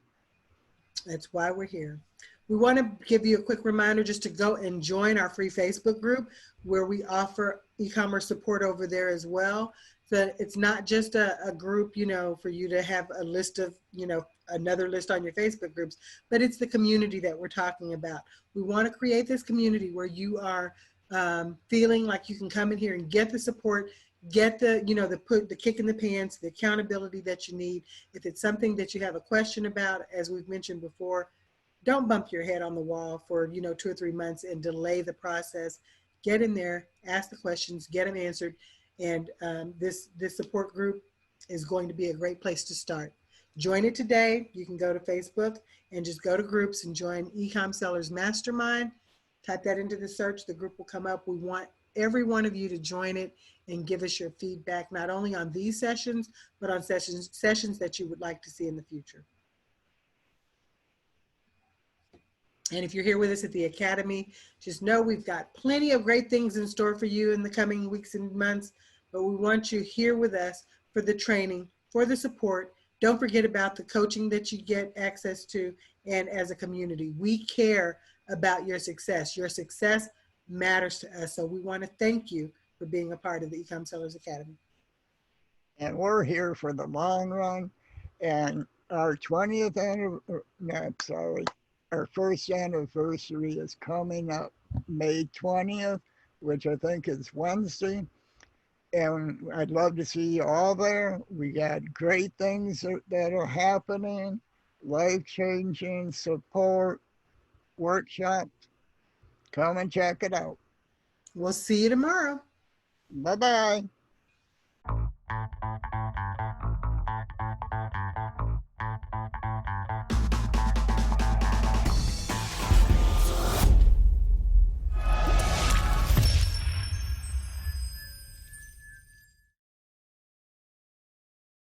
Speaker 2: That's why we're here. We want to give you a quick reminder just to go and join our free Facebook group where we offer e-commerce support over there as well. So it's not just a group, you know, for you to have a list of, you know, another list on your Facebook groups, but it's the community that we're talking about. We want to create this community where you are feeling like you can come in here and get the support, get the, you know, the kick in the pants, the accountability that you need. If it's something that you have a question about, as we've mentioned before, don't bump your head on the wall for, you know, 2 or 3 months and delay the process. Get in there, ask the questions, get them answered. And this support group is going to be a great place to start. Join it today. You can go to Facebook and just go to groups and join eCom Sellers Mastermind. Type that into the search, the group will come up. We want every one of you to join it and give us your feedback, not only on these sessions, but on sessions that you would like to see in the future. And if you're here with us at the Academy, just know we've got plenty of great things in store for you in the coming weeks and months, but we want you here with us for the training, for the support. Don't forget about the coaching that you get access to, and as a community, we care about your success. Your success matters to us, so we want to thank you for being a part of the eCom Sellers Academy.
Speaker 3: And we're here for the long run, and our 20th anniversary, our first anniversary is coming up May 20th, which I think is Wednesday. And I'd love to see you all there. We got great things that are happening, life-changing support, workshops. Come and check it out.
Speaker 2: We'll see you tomorrow.
Speaker 3: Bye-bye.